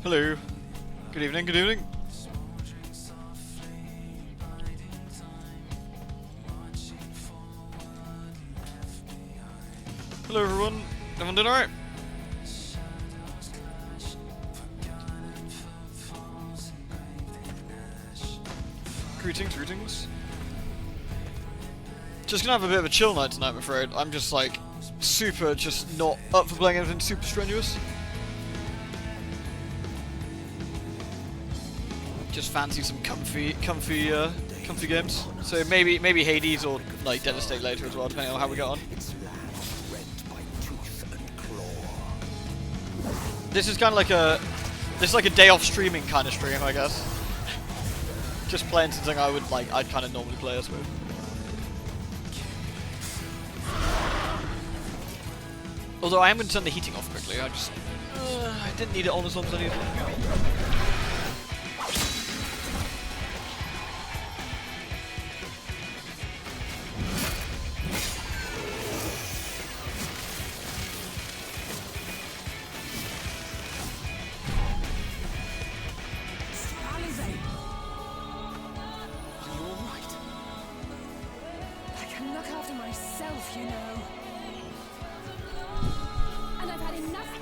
Hello. Good evening, good evening. Hello everyone. Everyone doing alright? Greetings, greetings. Just gonna have a bit of a chill night tonight, I'm afraid. I'm just like super just not up for playing anything super strenuous. Just fancy some comfy games. So maybe Hades or like Devastate later as well, depending on how we get on. This is kind of like a day off streaming kind of stream, I guess. Just playing something I'd kind of normally play, I suppose. Although I am going to turn the heating off quickly. I didn't need it on as long as I needed it.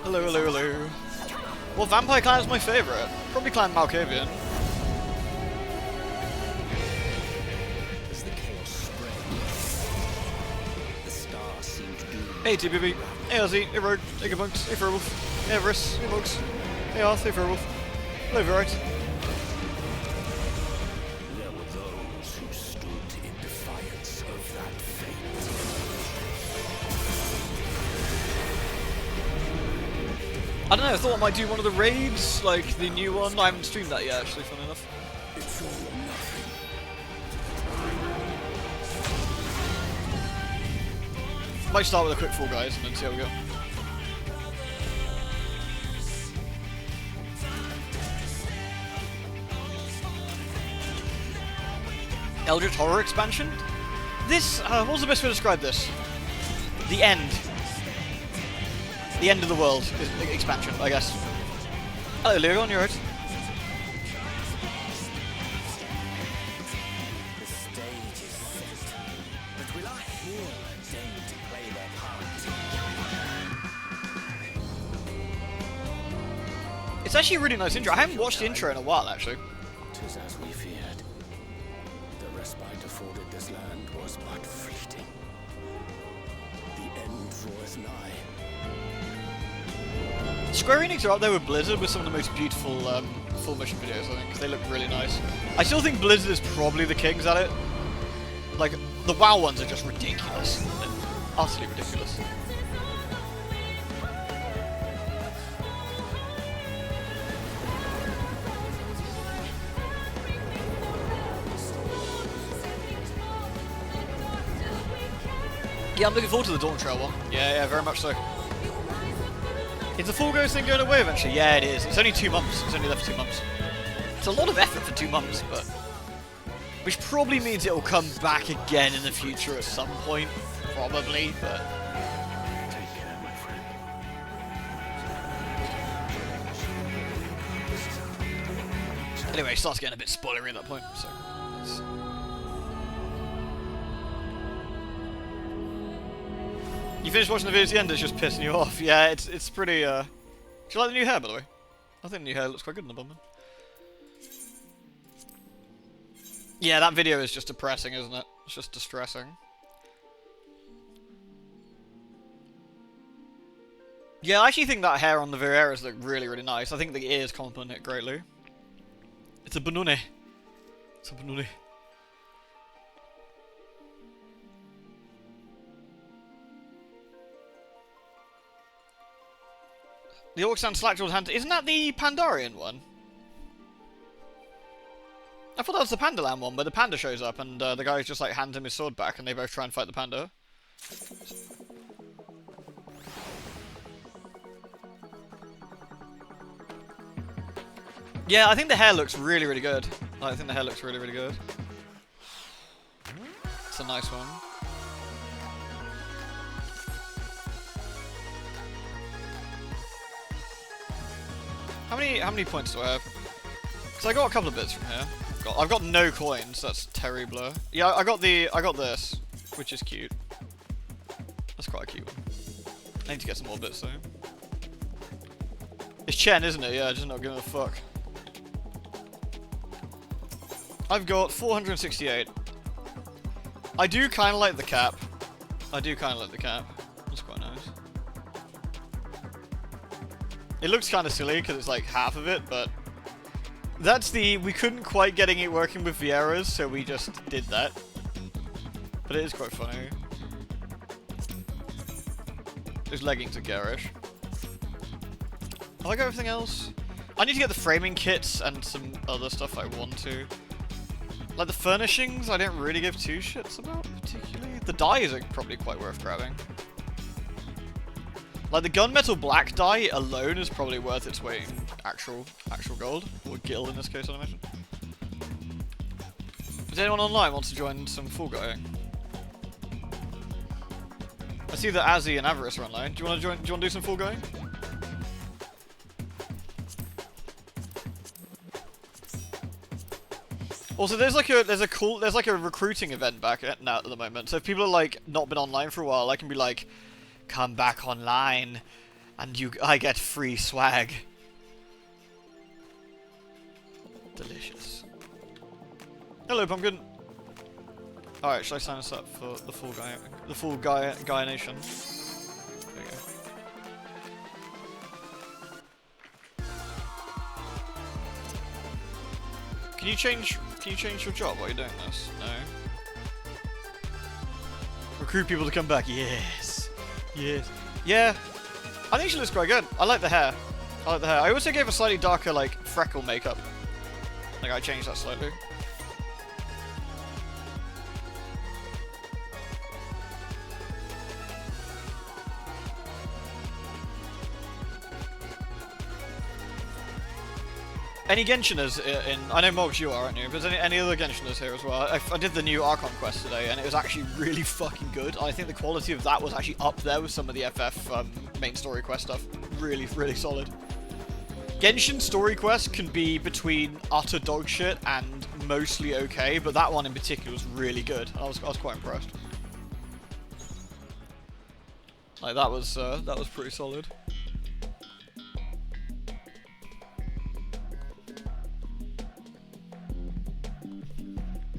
Hello. Well, Vampire Clan is my favourite. Probably Clan Malkavian. Hey TBB, hey Ozzy, hey Rogue, hey Gabunks, hey Furwolf, hey Everest, hey Mugs, hey Arth, hey Furwolf. Hello Verite. There were those who stood in defiance of that fate. I don't know, I thought I might do one of the raids, like the new one. I haven't streamed that yet, actually, fun enough. It's all or nothing. Might start with a quick Fall Guys and then see how we go. Eldritch Horror expansion? This, what's the best way to describe this? The end. The end of the world expansion, I guess. Hello, Leon, you're right. The stage is set, but will our hero deign to play their part? It's actually a really nice intro. I haven't watched the intro in a while, actually. 'Tis as we feared. The respite afforded this land was but fleeting. The end draweth nigh. Square Enix are up there with Blizzard with some of the most beautiful full motion videos, I think. They look really nice. I still think Blizzard is probably the kings at it. Like, the WoW ones are just ridiculous. They're utterly ridiculous. Yeah, I'm looking forward to the Dawn Trail one. Yeah, very much so. Is the Fall Guys thing going away eventually? Yeah, it is. It's only 2 months. It's only there for 2 months. It's a lot of effort for 2 months, but... Which probably means it'll come back again in the future at some point. Probably, but... Take care, my friend. Anyway, it starts getting a bit spoilery at that point, so... You finished watching the video at the end, it's just pissing you off. Yeah, it's pretty, Do you like the new hair, by the way? I think the new hair looks quite good in the bottom. Yeah, that video is just depressing, isn't it? It's just distressing. Yeah, I actually think that hair on the Vieira's look really, really nice. I think the ears complement it greatly. It's a banone. It's a banone. The Orcs and Slackjawed Hunter. Isn't that the Pandarian one? I thought that was the Pandaland one, where the panda shows up and the guy just like hands him his sword back and they both try and fight the panda. Yeah, I think the hair looks really, really good. I think the hair looks really, really good. It's a nice one. How many points do I have? Because I got a couple of bits from here. I've got no coins. That's terrible. Yeah, I got this, which is cute. That's quite a cute one. I need to get some more bits though. It's Chen, isn't it? Yeah, just not giving a fuck. I've got 468. I do kind of like the cap. That's quite nice. It looks kind of silly because it's like half of it, but that's we couldn't quite getting it working with Vieira's, so we just did that. But it is quite funny. Those leggings are garish. I like everything else. I need to get the framing kits and some other stuff I want to. Like the furnishings, I didn't really give two shits about particularly. The dyes are probably quite worth grabbing. Like the gunmetal black dye alone is probably worth its weight in actual gold, or gil in this case, I imagine. Does anyone online want to join some Fall Guy? I see that Azzy and Avarice are online. Do you want to join? Do you want to do some Fall Guy? Also, there's like a recruiting event back now at the moment. So if people are like not been online for a while, I can be like, come back online, and I get free swag. Delicious. Hello, Pumpkin. All right, should I sign us up for the Fall Guy Nation? There you go. Can you change your job while you're doing this? No. Recruit people to come back. Yes. Yes. Yeah. I think she looks quite good. I like the hair. I also gave a slightly darker, like, freckle makeup. Like, I changed that slightly. Any Genshiners in... I know, Moggs, you are, aren't you? But there's any other Genshiners here as well? I did the new Archon quest today, and it was actually really fucking good. I think the quality of that was actually up there with some of the FF main story quest stuff. Really, really solid. Genshin story quest can be between utter dog shit and mostly okay, but that one in particular was really good. I was quite impressed. Like, that was pretty solid.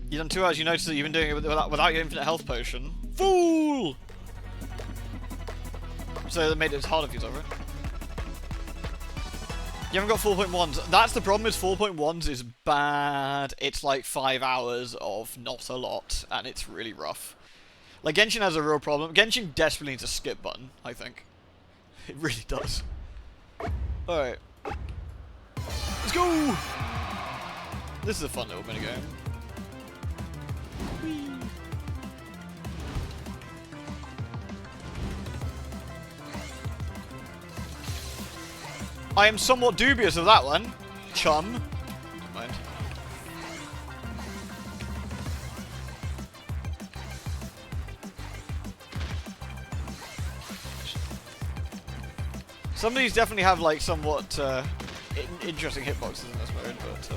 You've done 2 hours, you notice that you've been doing it without your infinite health potion. Fool! So that made it harder for you, right? You haven't got 4.1s. That's the problem, is 4.1s is bad. It's like 5 hours of not a lot, and it's really rough. Like, Genshin has a real problem. Genshin desperately needs a skip button, I think. It really does. Alright. Let's go! This is a fun little minigame. I am somewhat dubious of that one, chum. Never mind. Some of these definitely have like somewhat interesting hitboxes in this mode, but.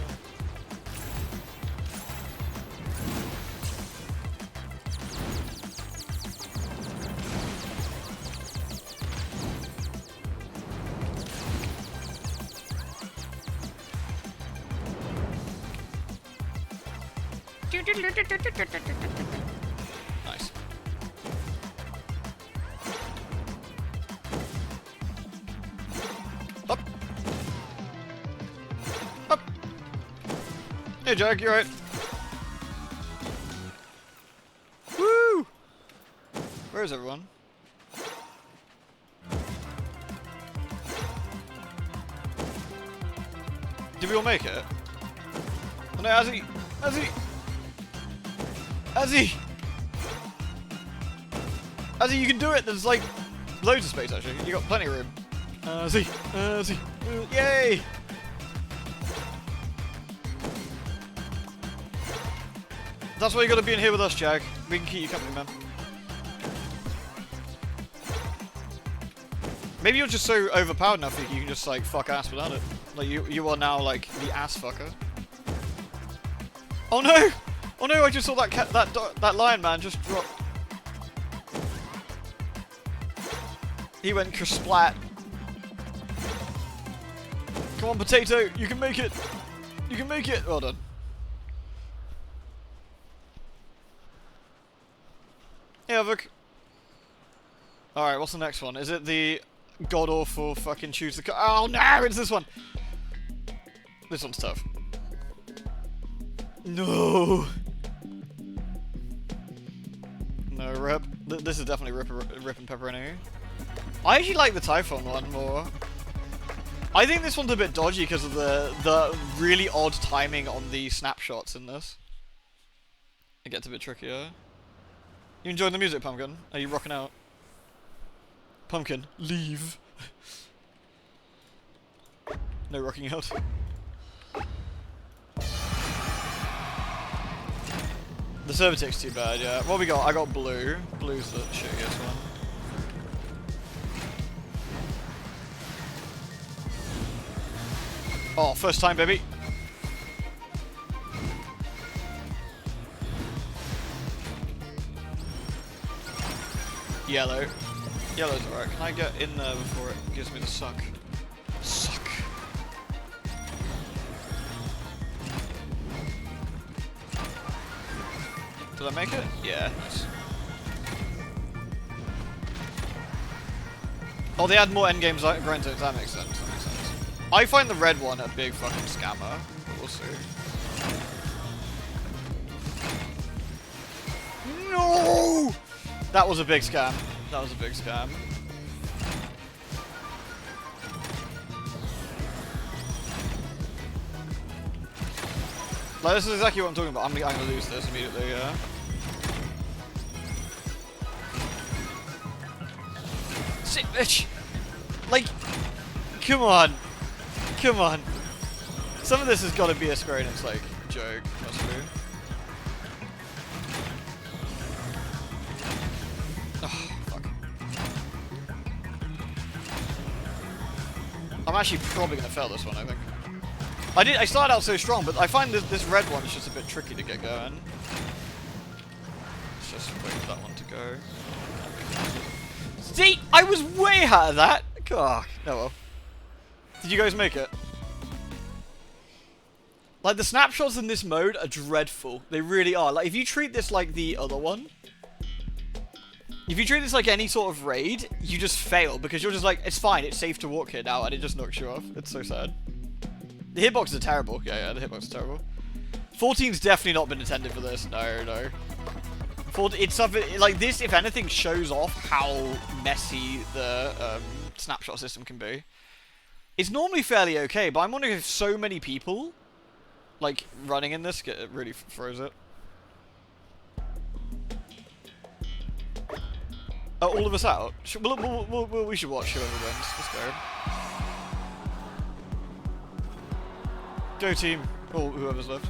Nice. Up. Up. Hey, Jack, you alright? Woo! Where is everyone? Did we all make it? Oh no, Azzy! Azzy, you can do it! There's like loads of space actually. You got plenty of room. Azzy! Yay! That's why you gotta be in here with us, Jag. We can keep you company, man. Maybe you're just so overpowered enough that you can just like fuck ass without it. Like you are now like the ass fucker. Oh no! Oh no! I just saw that lion man just drop. He went kersplat. Come on, potato! You can make it! You can make it! Well done. Hey, Avok. Alright, what's the next one? Is it the god-awful fucking choose the oh no! It's this one! This one's tough. No! No, rip. This is definitely rip and pepperoni. I actually like the Typhon one more. I think this one's a bit dodgy because of the really odd timing on the snapshots in this. It gets a bit trickier. You enjoying the music, Pumpkin? Are you rocking out? Pumpkin, leave. No rocking out. The server tick's too bad, yeah. What we got? I got blue. Blue's the shittiest one. Oh, first time, baby. Yellow. Yellow's alright. Can I get in there before it gives me the suck? Suck. Did I make it? Yeah, nice. Oh, they add more endgames grind zones. That makes sense. That makes sense. I find the red one a big fucking scammer. But we'll see. No! That was a big scam. That was a big scam. Like, this is exactly what I'm talking about. I'm gonna lose this immediately, yeah. Sit, bitch! Like, come on. Come on. Some of this has got to be a Square Enix, like, joke. Must be. Oh, fuck. I'm actually probably going to fail this one, I think. I started out so strong, but I find this red one is just a bit tricky to get going. Let's just wait for that one to go. See? I was way ahead of that! God. Oh well. Did you guys make it? Like, the snapshots in this mode are dreadful. They really are. Like, if you treat this like the other one, if you treat this like any sort of raid, you just fail, because you're just like, it's fine, it's safe to walk here now, and it just knocks you off. It's so sad. The hitboxes are terrible. Yeah, the hitboxes are terrible. 14's definitely not been intended for this. No. It's something, like, this, if anything, shows off how messy the snapshot system can be. It's normally fairly okay, but I'm wondering if so many people, like, running in this, it really throws it. All of us out? We should watch whoever wins. Let's go. Go team. Or whoever's left.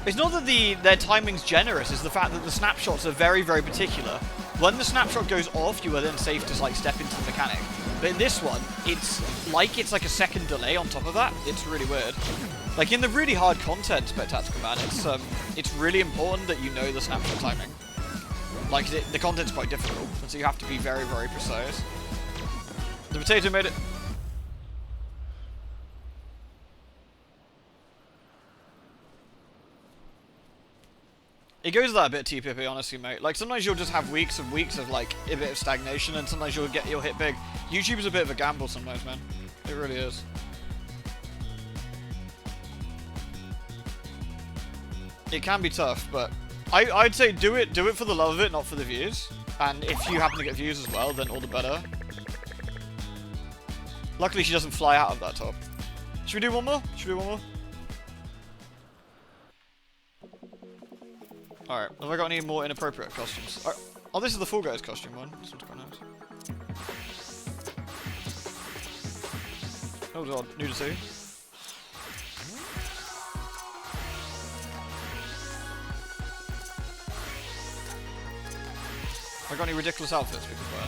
It's not that their timing's generous, it's the fact that the snapshots are very, very particular. When the snapshot goes off, you are then safe to, like, step into the mechanic. But in this one, it's like a second delay on top of that. It's really weird. Like, in the really hard content, Spectacular Man, it's really important that you know the snapshot timing. Like, the content's quite difficult, and so you have to be very, very precise. The potato made it. It goes that a bit, TPP, honestly, mate. Like, sometimes you'll just have weeks and weeks of, like, a bit of stagnation, and sometimes you'll hit big. YouTube is a bit of a gamble sometimes, man. It really is. It can be tough, but I'd say do it for the love of it, not for the views. And if you happen to get views as well, then all the better. Luckily, she doesn't fly out of that top. Should we do one more? Alright, have I got any more inappropriate costumes? Right. Oh, this is the Fall Guys costume one. This one's quite nice. Oh god, nudity. I got any ridiculous outfits we can wear?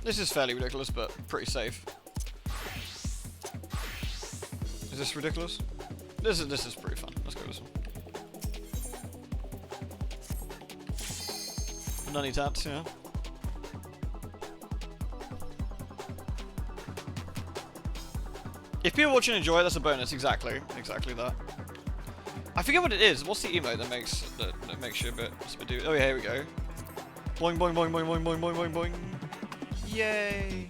This is fairly ridiculous, but pretty safe. Is this ridiculous? This is pretty fun. Let's go with this one. Nunny tats, yeah. If people watch and enjoy it, that's a bonus. Exactly that. I forget what it is. What's the emote that makes you a bit do? Oh yeah, here we go. Boing boing boing boing boing boing boing boing boing. Yay!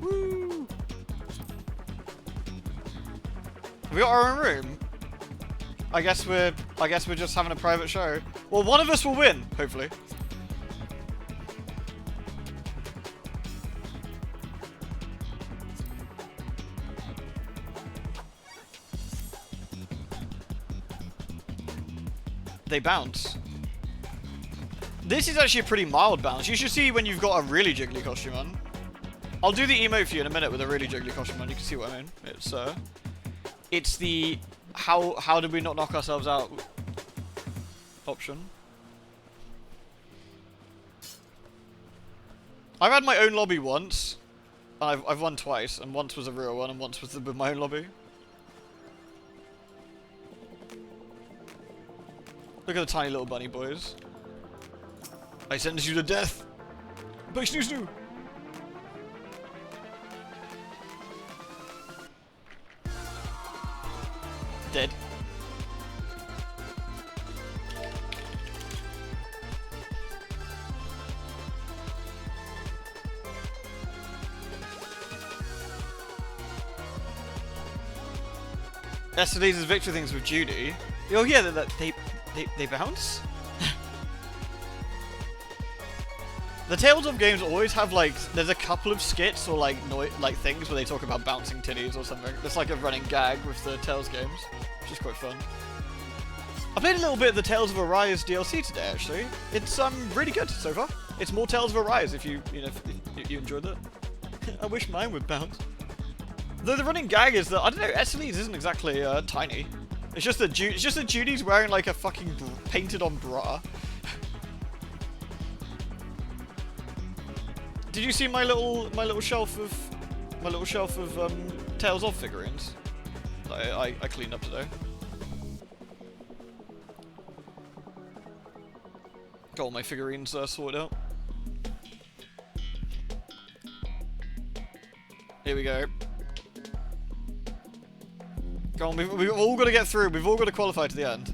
Woo! We got our own room. I guess we're just having a private show. Well, one of us will win, hopefully. They bounce. This is actually a pretty mild bounce. You should see when you've got a really jiggly costume on. I'll do the emote for you in a minute with a really jiggly costume on. You can see what I mean. It's the how did we not knock ourselves out option. I've had my own lobby once. I've won twice, and once was a real one, and once was with my own lobby. Look at the tiny little bunny boys. I sentence you to death. Big snoo snoo. Dead. Yesterday's victory things with Judy. Oh yeah, they bounce? The Tales of games always have like, there's a couple of skits or like things where they talk about bouncing titties or something. It's like a running gag with the Tales games, which is quite fun. I played a little bit of the Tales of Arise DLC today actually. It's really good so far. It's more Tales of Arise if you enjoyed it. I wish mine would bounce. Though the running gag is that, I don't know, SLEs isn't exactly tiny. It's just that Judy's wearing like a fucking painted on bra. Did you see my little shelf of Tales of figurines that I cleaned up today? Got all my figurines sorted out. Here we go. Go on, we've all got to get through. We've all got to qualify to the end.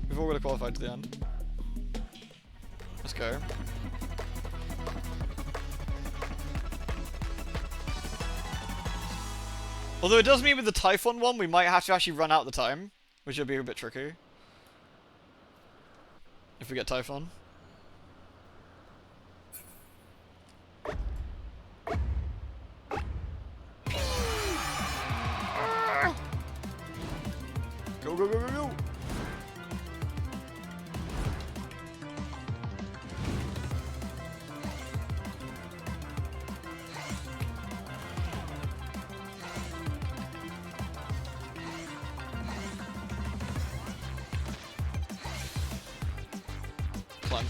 Let's go. Although it does mean with the Typhon one, we might have to actually run out the time, which would be a bit tricky. If we get Typhon. Go, go, go, go, go! Clunk.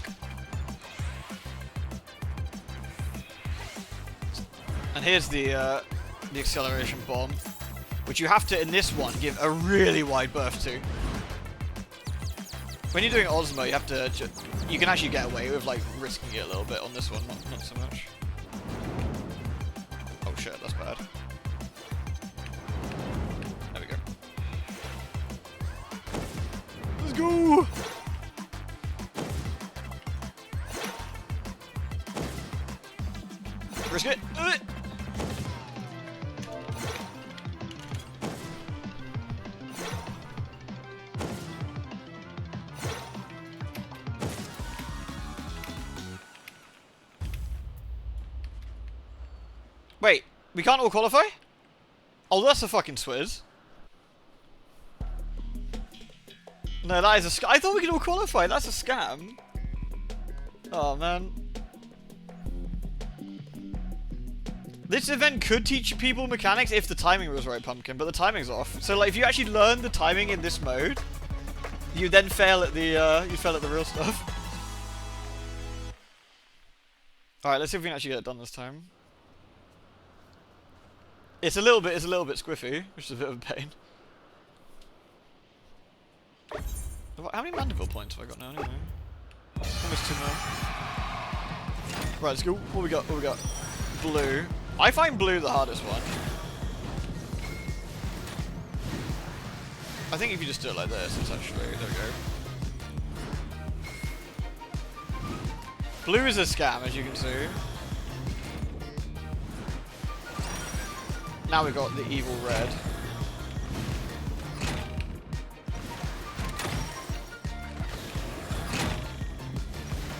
And here's the acceleration bomb, which you have to, in this one, give a really wide berth to. When you're doing Ozma, you have to, you can actually get away with like risking it a little bit on this one, not so much. Oh shit, that's bad. There we go. Let's go! Risk it! Wait, we can't all qualify? Oh, that's a fucking swizz. No, that is a scam. I thought we could all qualify. That's a scam. Oh, man. This event could teach people mechanics if the timing was right, Pumpkin, but the timing's off. So, like, if you actually learn the timing in this mode, you then fail at the, real stuff. Alright, let's see if we can actually get it done this time. It's a little bit squiffy, which is a bit of a pain. How many Mandible points have I got now anyway? Almost 2 more. Right, let's go. What we got? Blue. I find blue the hardest one. I think if you just do it like this, it's actually... There we go. Blue is a scam, as you can see. Now we've got the evil red.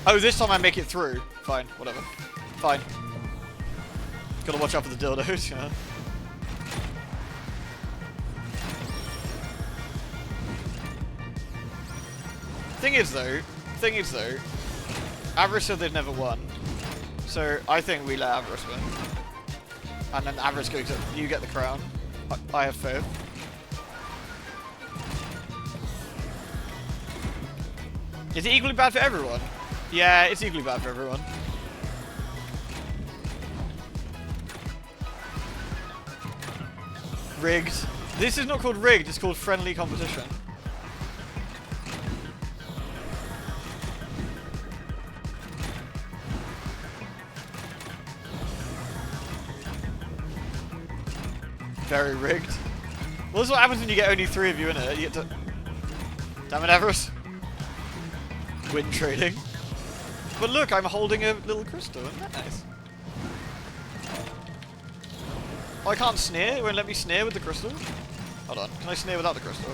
Oh, this time I make it through. Fine, whatever. Fine. Gotta watch out for the dildos, yeah. Thing is though, Avarice said they've never won. So I think we let Avarice win. And then Avarice goes to, you get the crown. I have faith. Is it equally bad for everyone? Yeah, it's equally bad for everyone. Rigged. This is not called rigged, it's called friendly competition. Very rigged. Well, this is what happens when you get only 3 of you in it. You get to... Damn it, Avarice. Win trading. But look, I'm holding a little crystal. Isn't that nice? Oh, I can't sneer? It won't let me sneer with the crystal? Hold on. Can I sneer without the crystal?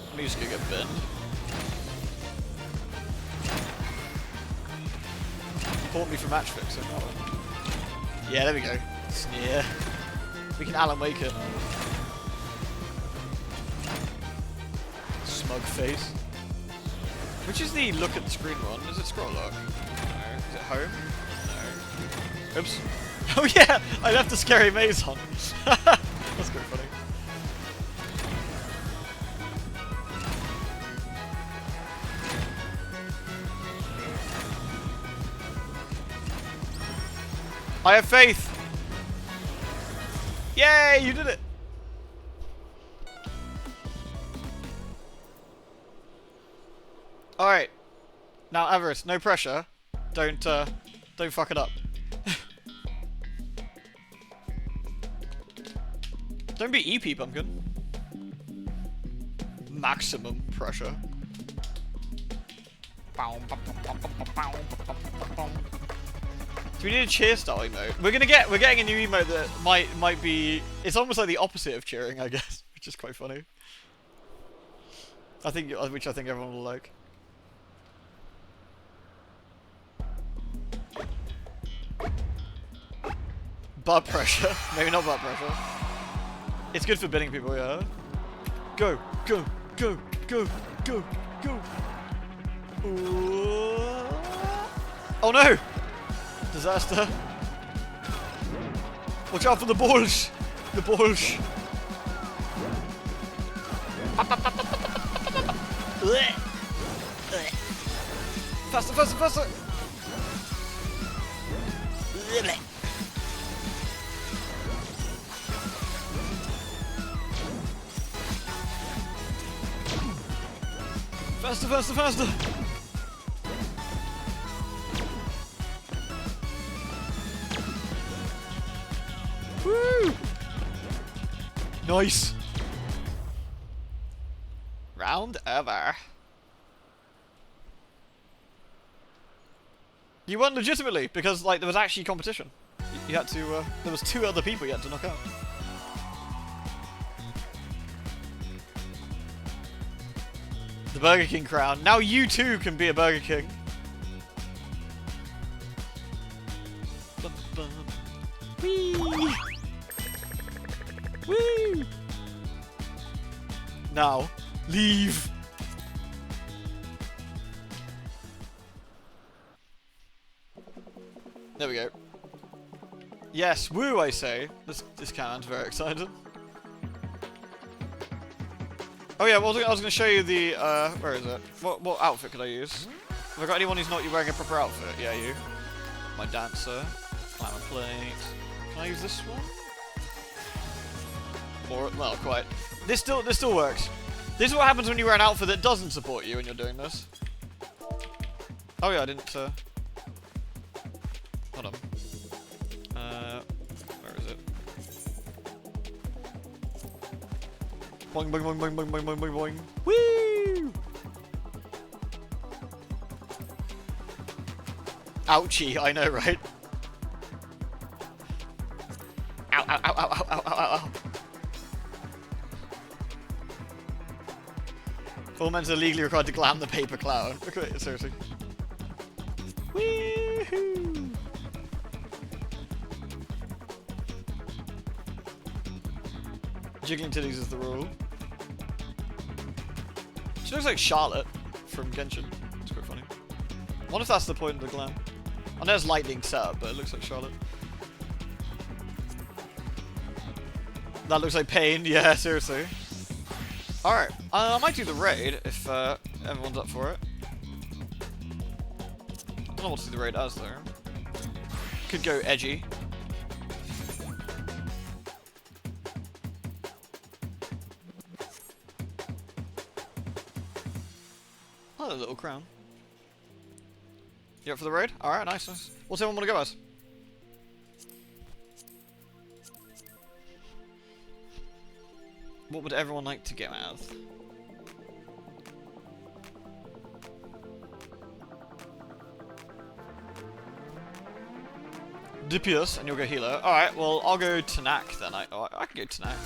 Let me just go get bent. Port me for match fixing. Yeah, there we go. Sneer. We can Alan Wake it. Smug face. Which is the look at the screen one? Is it scroll lock? No. Is it home? No. Oops. Oh yeah! I left the scary maze on. That's quite funny. I have faith! Yay! You did it! Alright. Now, Avarice, no pressure. Don't fuck it up. Don't be EP, Pumpkin. Maximum pressure. Do we need a cheer style emote? We're getting a new emote that might be... It's almost like the opposite of cheering, I guess. Which is quite funny. Which I think everyone will like. Butt pressure. Maybe not butt pressure. It's good for bidding people, yeah. Go, go, go, go, go, go. Ooh. Oh no! Disaster. Watch out for the balls! The balls! Faster, faster, faster! Faster, faster, faster! Woo! Nice! Round over. You won legitimately, because like there was actually competition. You had to, there was 2 other people you had to knock out. The Burger King crown. Now you too can be a Burger King. Whee! Woo! Now, leave. There we go. Yes, woo, I say. This cannon's very excited. Oh yeah, well, I was going to show you the, where is it? What outfit could I use? Have I got anyone who's not wearing a proper outfit? Yeah, you. My dancer. Glamour plate. Can I use this one? Or, well, quite. This still works. This is what happens when you wear an outfit that doesn't support you when you're doing this. Oh yeah, I didn't, hold on. Where is it? Boing, boing, boing, boing, boing, boing, boing, boing, boing. Woo! Ouchie, I know, right? Ow, ow, ow, ow, ow, ow, ow, ow. All men are legally required to glam the paper clown. Look at it, seriously. Woohoo! Jiggling titties is the rule. She looks like Charlotte from Genshin. It's quite funny. I wonder if that's the point of the glam. I know it's lightning set up, but it looks like Charlotte. That looks like Pain, yeah, seriously. Alright, I might do the raid if everyone's up for it. I don't know what to do the raid as though. Could go edgy. Oh, a little crown. You up for the raid? Alright, nice, nice. What's everyone want to go as? What would everyone like to get as? Dipius, and you'll go healer. Alright, well, I'll go Tanak then. I can go Tanak.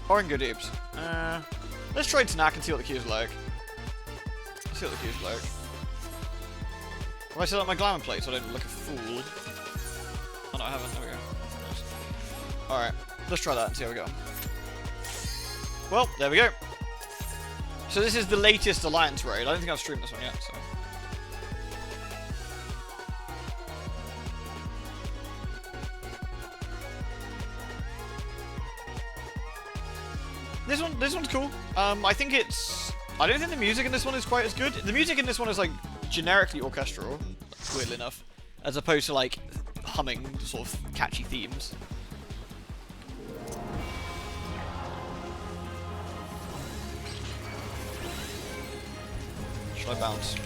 Or I can go Deeps. Let's try Tanak and see what the queue's like. Let's see what the queue's like. Have I set up my glamour plate so I don't look a fool? Oh no, I haven't. There we go. Nice. Alright, let's try that and see how we go. Well, there we go. So this is the latest Alliance raid. I don't think I've streamed this one yet, so... This one's cool. I think it's... I don't think the music in this one is quite as good. The music in this one is, like, generically orchestral, weirdly enough, as opposed to, like, humming sort of catchy themes. Should I bounce?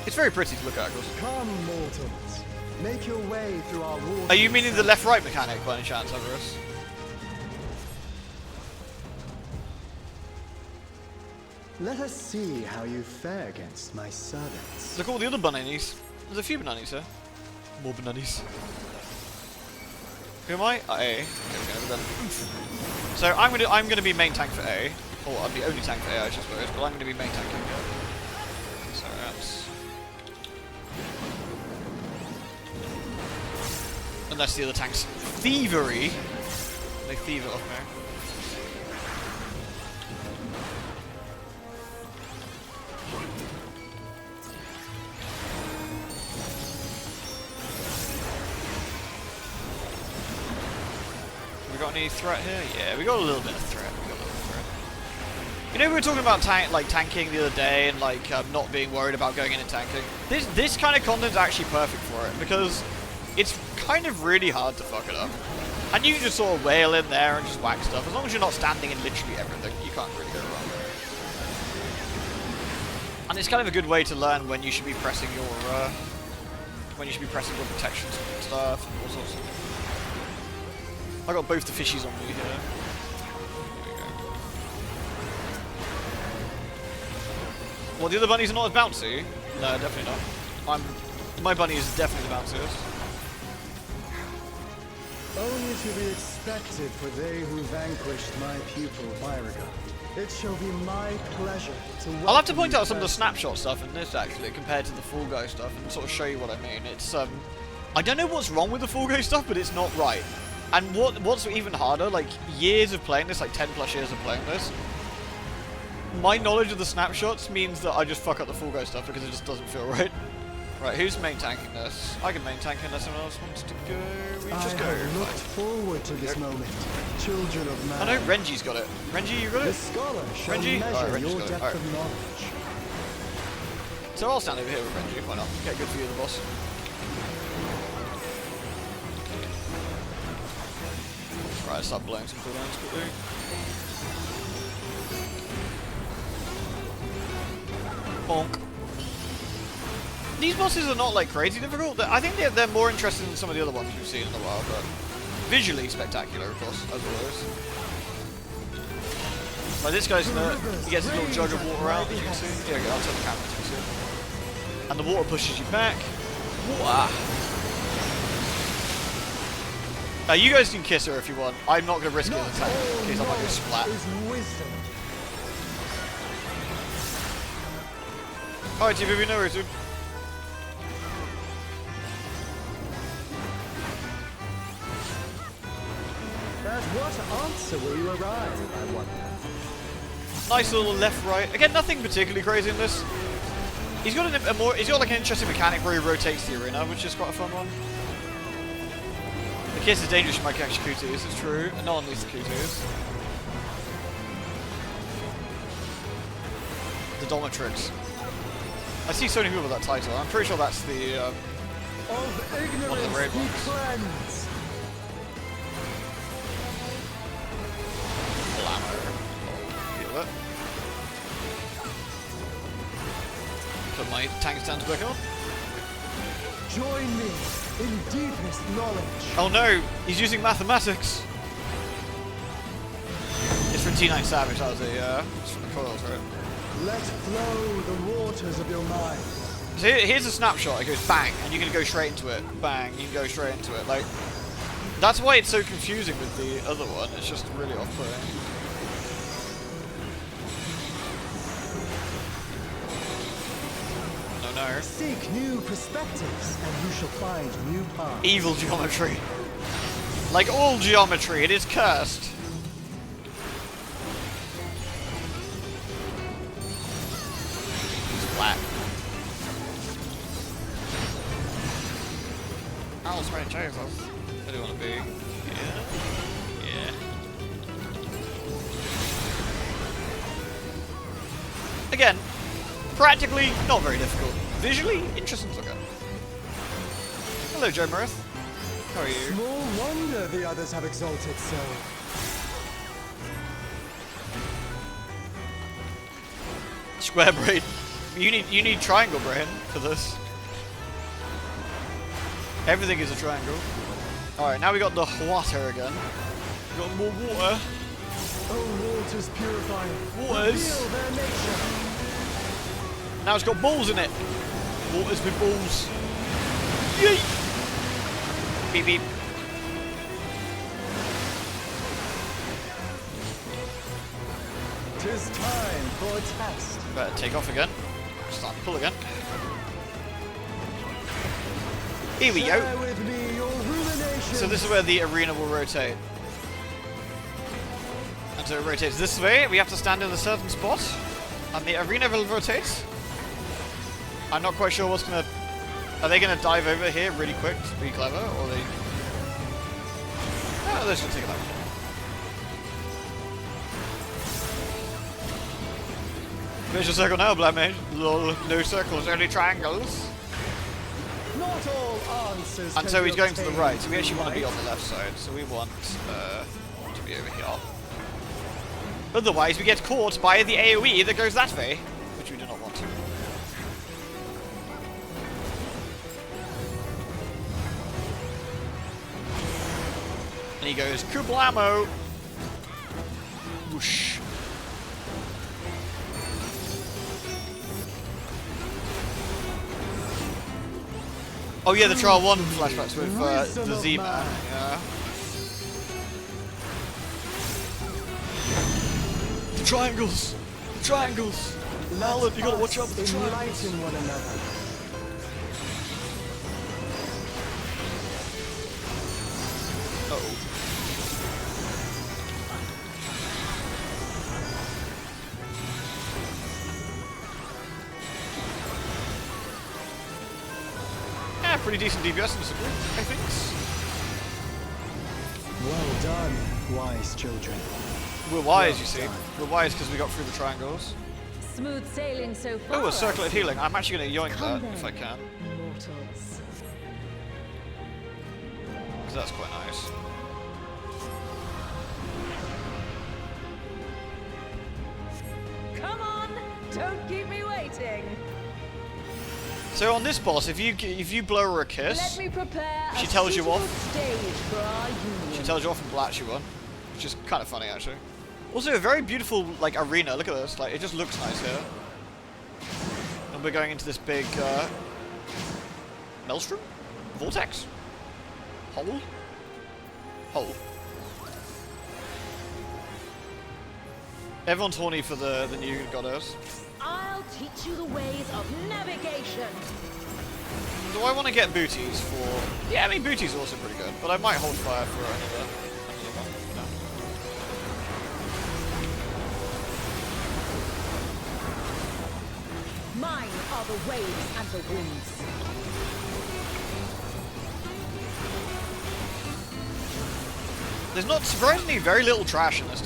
It's very pretty to look at, of course. Come, mortals. Make your way through our water. Are you meaning the left-right mechanic by any chance, Everest? Let us see how you fare against my servants. Look at all the other bananas. There's a few bananas here. More bananas. Who am I? A. Okay, then. So I'm gonna be main tank for A. Or I'm the only tank for A, I suppose, but I'm gonna be main tanking. So that's... Unless the other tank's thievery. They thieve it off me. We got any threat here? Yeah, we got a little bit of threat. You know, we were talking about tanking the other day and like not being worried about going in and tanking. This kind of content's actually perfect for it because it's kind of really hard to fuck it up. And you can just sort of wail in there and just whack stuff. As long as you're not standing in literally everything, you can't really go wrong. And it's kind of a good way to learn when you should be pressing your protections and stuff and all sorts of... I got both the fishies on me here. There we go. Well, the other bunnies are not as bouncy. No, definitely not. My bunny is definitely the bounciest. Only to be expected for they who vanquished my pupil Byraga. It shall be my pleasure to welcome I'll have to point you out some of the back. snapshot stuff in this actually, compared to the Fall Guy stuff, and sort of show you what I mean. It's I don't know what's wrong with the Fall Guy stuff, but it's not right. And what's even harder, like years of playing this, like 10+ years of playing this, my knowledge of the snapshots means that I just fuck up the Fall Guy stuff because it just doesn't feel right. Right, who's main tanking this? I can main tank unless someone else wants to go. We just go. I have looked forward to this moment, children of man. I know Renji's got it. Renji, you got The it? scholar shall Renji? measure Alright, Renji's your got it. depth Alright. of knowledge. So I'll stand over here with Renji, why not? Okay, good for you, the boss. Right, let's start blowing some cooldowns quickly. Bonk. These bosses are not like crazy difficult. I think they're more interesting than some of the other ones we've seen in a while, but visually spectacular, of course, as always. Like this guy's he gets his little jug of water out, as you can see. Here we go, I'll turn the camera so you can see it. And the water pushes you back. Water. You guys can kiss her if you want. I'm not going to risk an attack in case I might go splat. Alright, TV, we know where to. At what answer will you arrive, I wonder? Nice little left-right. Again, nothing particularly crazy in this. He's got he's got like an interesting mechanic where he rotates the arena, which is quite a fun one. The kiss is dangerous, you might catch Kutus, it's true. And no one needs the Kutus. The Dominatrix. I see so many people with that title. I'm pretty sure that's the Of ignorance one of the raid he ones. cleanse. Feel it. Put my tank stands back on. Join me in deepest knowledge. Oh no, he's using mathematics. It's from T9 Savage, that was it's from the coils, right? Let flow the waters of your mind. So here's a snapshot, it goes bang, and you can go straight into it. Bang, you can go straight into it. Like, that's why it's so confusing with the other one, it's just really off-putting. No. Seek new perspectives, and you shall find new paths. Evil geometry. Like all geometry, it is cursed. It's flat. Alice Ray Jesus. Where do you want to be? Yeah. Again, practically not very difficult. Visually, interesting to look at. Hello, Joe Mirth. How are you? Small wonder the others have exalted so. Square brain. You need triangle brain for this. Everything is a triangle. Alright, now we got the water again. We got more water. Oh, waters purifying. Waters. Reveal their nature. Now it's got balls in it. Waters with balls. Yeet! Beep beep. Tis time for a test. Better take off again. Start to pull again. Here we Share go. with me your ruminations. So this is where the arena will rotate. And so it rotates this way. We have to stand in a certain spot. And the arena will rotate. I'm not quite sure what's gonna... Are they gonna dive over here really quick to be clever? Or are they... Oh, they're just gonna take it out. Visual circle now, Black Mage. Lol, no circles, only triangles. Not all answers. And can so be he's going to the obtained right, so we actually want to be right. on the left side, so we want to be over here. Otherwise, we get caught by the AoE that goes that way, which we do not want to. And he goes, Kublamo! Whoosh. Oh yeah, the Trial 1 flashbacks with the Z-Man. Yeah. The triangles! The triangles! Alan, you gotta watch out for the triangles! Enlighten one another. Uh-oh. pretty decent DPS in this group, I think. Well done, wise children. We're wise, you see. We're wise because we got through the triangles. Smooth sailing so far. Oh, a circle of healing. I'm actually going to yoink Come that if I then, can. mortals. Because that's quite nice. Come on, don't keep me waiting. So on this boss, if you blow her a Let kiss, me prepare She a tells you suitable off. stage for our union. she tells you off and blats you one, which is kind of funny actually. Also, a very beautiful like arena. Look at this. Like it just looks nice here. And we're going into this big maelstrom, vortex, hole. Everyone's horny for the new goddess. I'll teach you the ways of navigation. Do I want to get booties for... Yeah, I mean, booties are also pretty good, but I might hold fire for another one for now. Mine are the waves and the winds. There's not surprisingly very little trash in this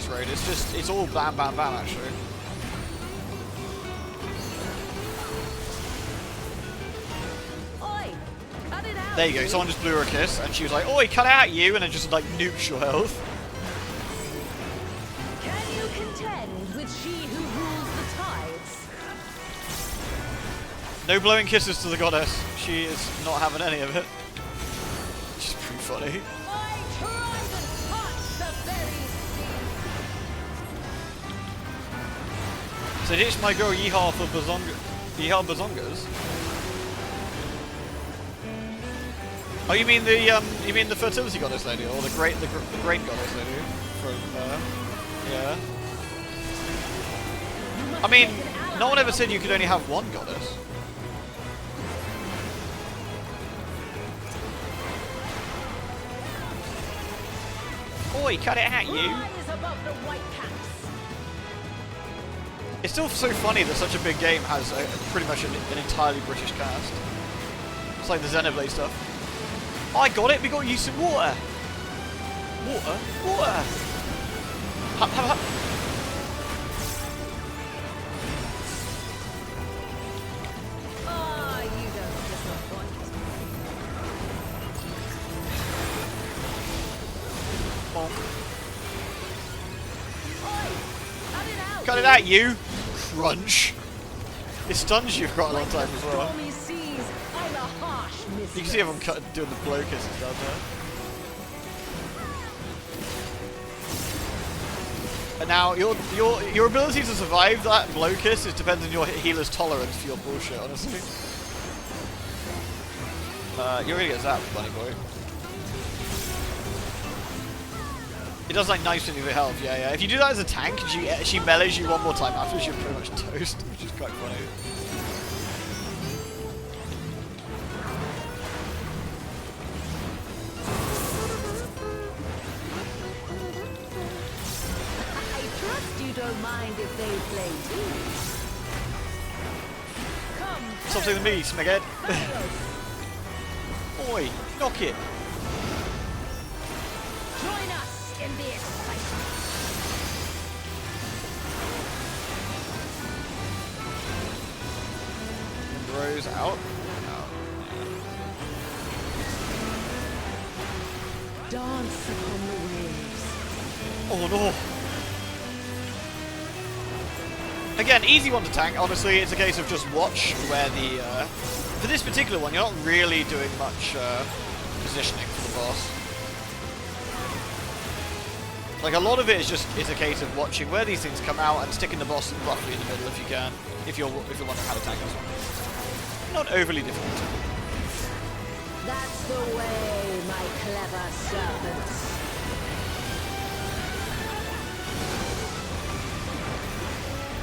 raid. It's all bam, bam, bam, actually. Oi, cut it out. There you go. Someone just blew her a kiss, and she was like, "Oi, cut out you!" and it just like nukes your health. Can you contend with she who rules the tides? No blowing kisses to the goddess. She is not having any of it. Which is pretty funny. My trident touch the very sea. So ditch my girl Yeehaw for Bazongas. Oh, you mean the fertility goddess lady, or the great goddess lady from yeah. I mean, no one ever said you could only have one goddess. Oi, cut it out, you! Rise above the white caps. It's still so funny that such a big game has pretty much an entirely British cast. It's like the Xenoblade stuff. Oh, I got it! We got you some water! Water? Water! Hup, hup, hup. Ah, you don't disappoint. Bonk. Oi, cut it out. Cut it out, you! Crunch! It stuns you for quite a long time as well. Stormy seas, I'm a harsh mistress. You can see everyone doing the blow kisses down there. And now, your ability to survive that blow kiss is depends on your healer's tolerance for your bullshit, honestly. You're gonna get zapped, bunny boy. It does like nice with your health, yeah. If you do that as a tank, she melees you one more time after, you're pretty much toast, which is quite funny. I trust you don't mind if they play too. Come, Something to me, Smeghead. Oi, knock it. join us in the excitement. And Rose out. Dance upon the waves. Oh no. Again, easy one to tank. Honestly, it's a case of just watch where the... for this particular one, you're not really doing much positioning for the boss. Like, a lot of it is a case of watching where these things come out and sticking the boss roughly in the middle if you can, if you're wondering how to tank this one. Not overly difficult. That's the way, my clever serpents.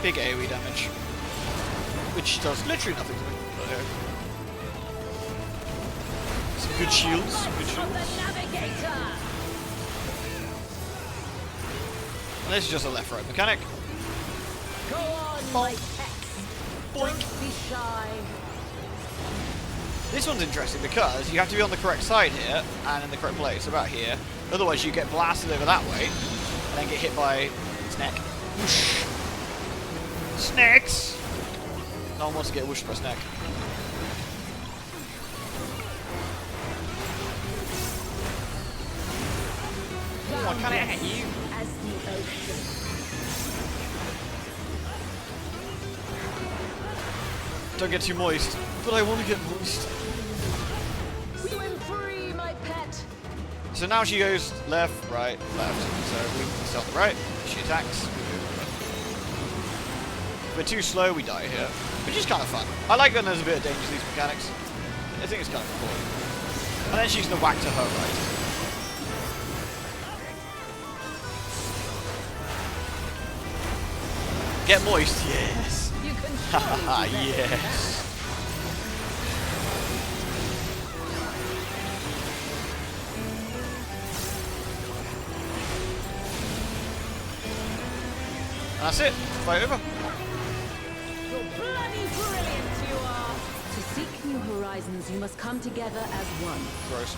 Big AoE damage. Which does literally nothing to me. But, some good shields. Some good Of the shields. navigator. And this is just a left-right mechanic. Go on, my pets. Boink. Don't be shy. This one's interesting because you have to be on the correct side here and in the correct place, about here. Otherwise you get blasted over that way and then get hit by Snack. Whoosh. Snacks! No one wants to get whooshed by Snack. Oh, I can't hit you. As the ocean. Don't get too moist. But I want to get moist. Swim free, my pet. So now she goes left, right, left. So we can start on the right. She attacks. If we're too slow, we die here. Which is kind of fun. I like when there's a bit of danger to these mechanics. I think it's kind of cool. And then she's going to whack to her right. Get moist, yes. You can Haha, surely do better. yes. And that's it. Fight over. You're bloody brilliant, you are. To seek new horizons, you must come together as one. Gross.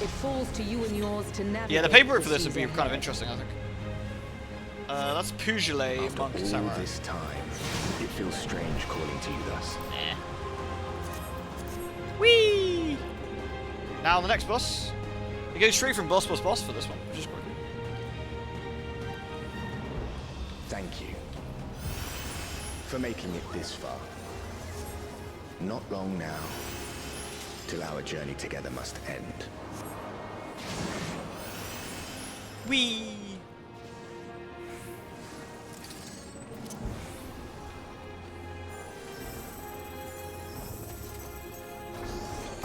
It falls to you and yours to navigate. Yeah, the paperwork for the this would be seas kind of ahead. interesting, I think. That's Pugile After Monk all Samurai. this time, it feels strange calling to you thus. Whee! Now the next boss. It goes straight from boss for this one, which is quite cool. Thank you for making it this far. Not long now, till our journey together must end. Whee!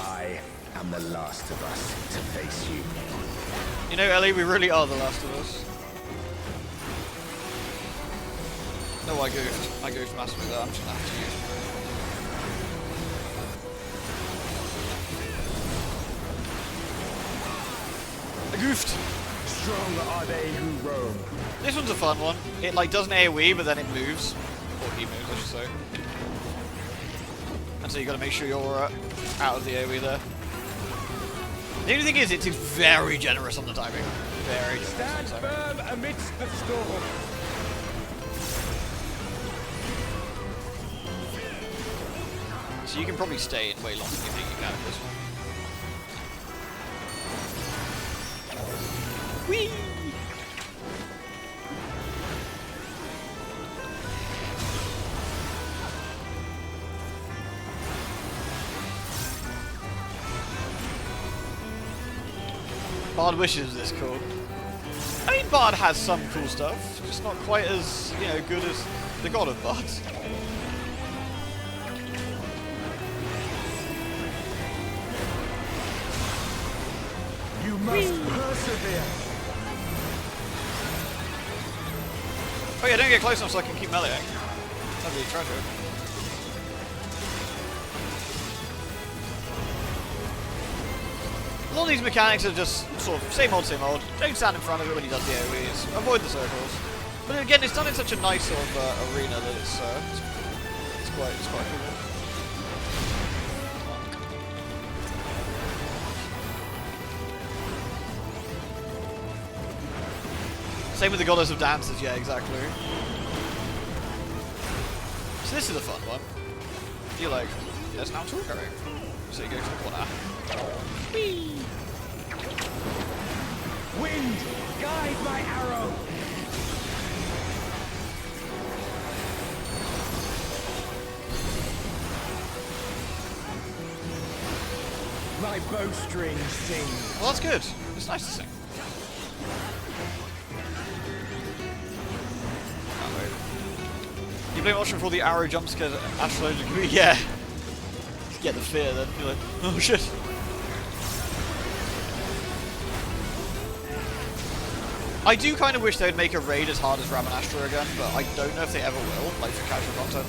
I am the last of us to face you. You know, Ellie, we really are the last of us. No, I goofed. I goofed massively there. I'm just gonna have to use it. I goofed. Stronger are they who roam. This one's a fun one. It like does an AoE, but then it moves. Or he moves, I should say. And so you gotta make sure you're out of the AoE there. The only thing is, it's very generous on the timing. Very generous on the timing. firm amidst the storm. So you can probably stay in way longer than you think you can with this one. Whee! Bard Wishes is cool. I mean, Bard has some cool stuff, just not quite as, you know, good as the God of Bards. You must persevere. Oh yeah, don't get close enough so I can keep meleeing. That'd be a treasure. A lot of these mechanics are just sort of same old, same old. Don't stand in front of it when he does the AoEs. Avoid the circles. But again, it's done in such a nice sort of arena that it's quite cool. Same with the Goddess of Dances, yeah, exactly. So this is a fun one. You're like, there's now tool going. So you go to the corner. Whee! Wind, guide my arrow. My bowstring sings. Well, that's good. It's nice to sing. You blame Ocean for all the arrow jump scares Astro. Yeah. Get the fear then. You're like, oh shit. I do kind of wish they would make a raid as hard as Ramanastra again, but I don't know if they ever will, like for casual content.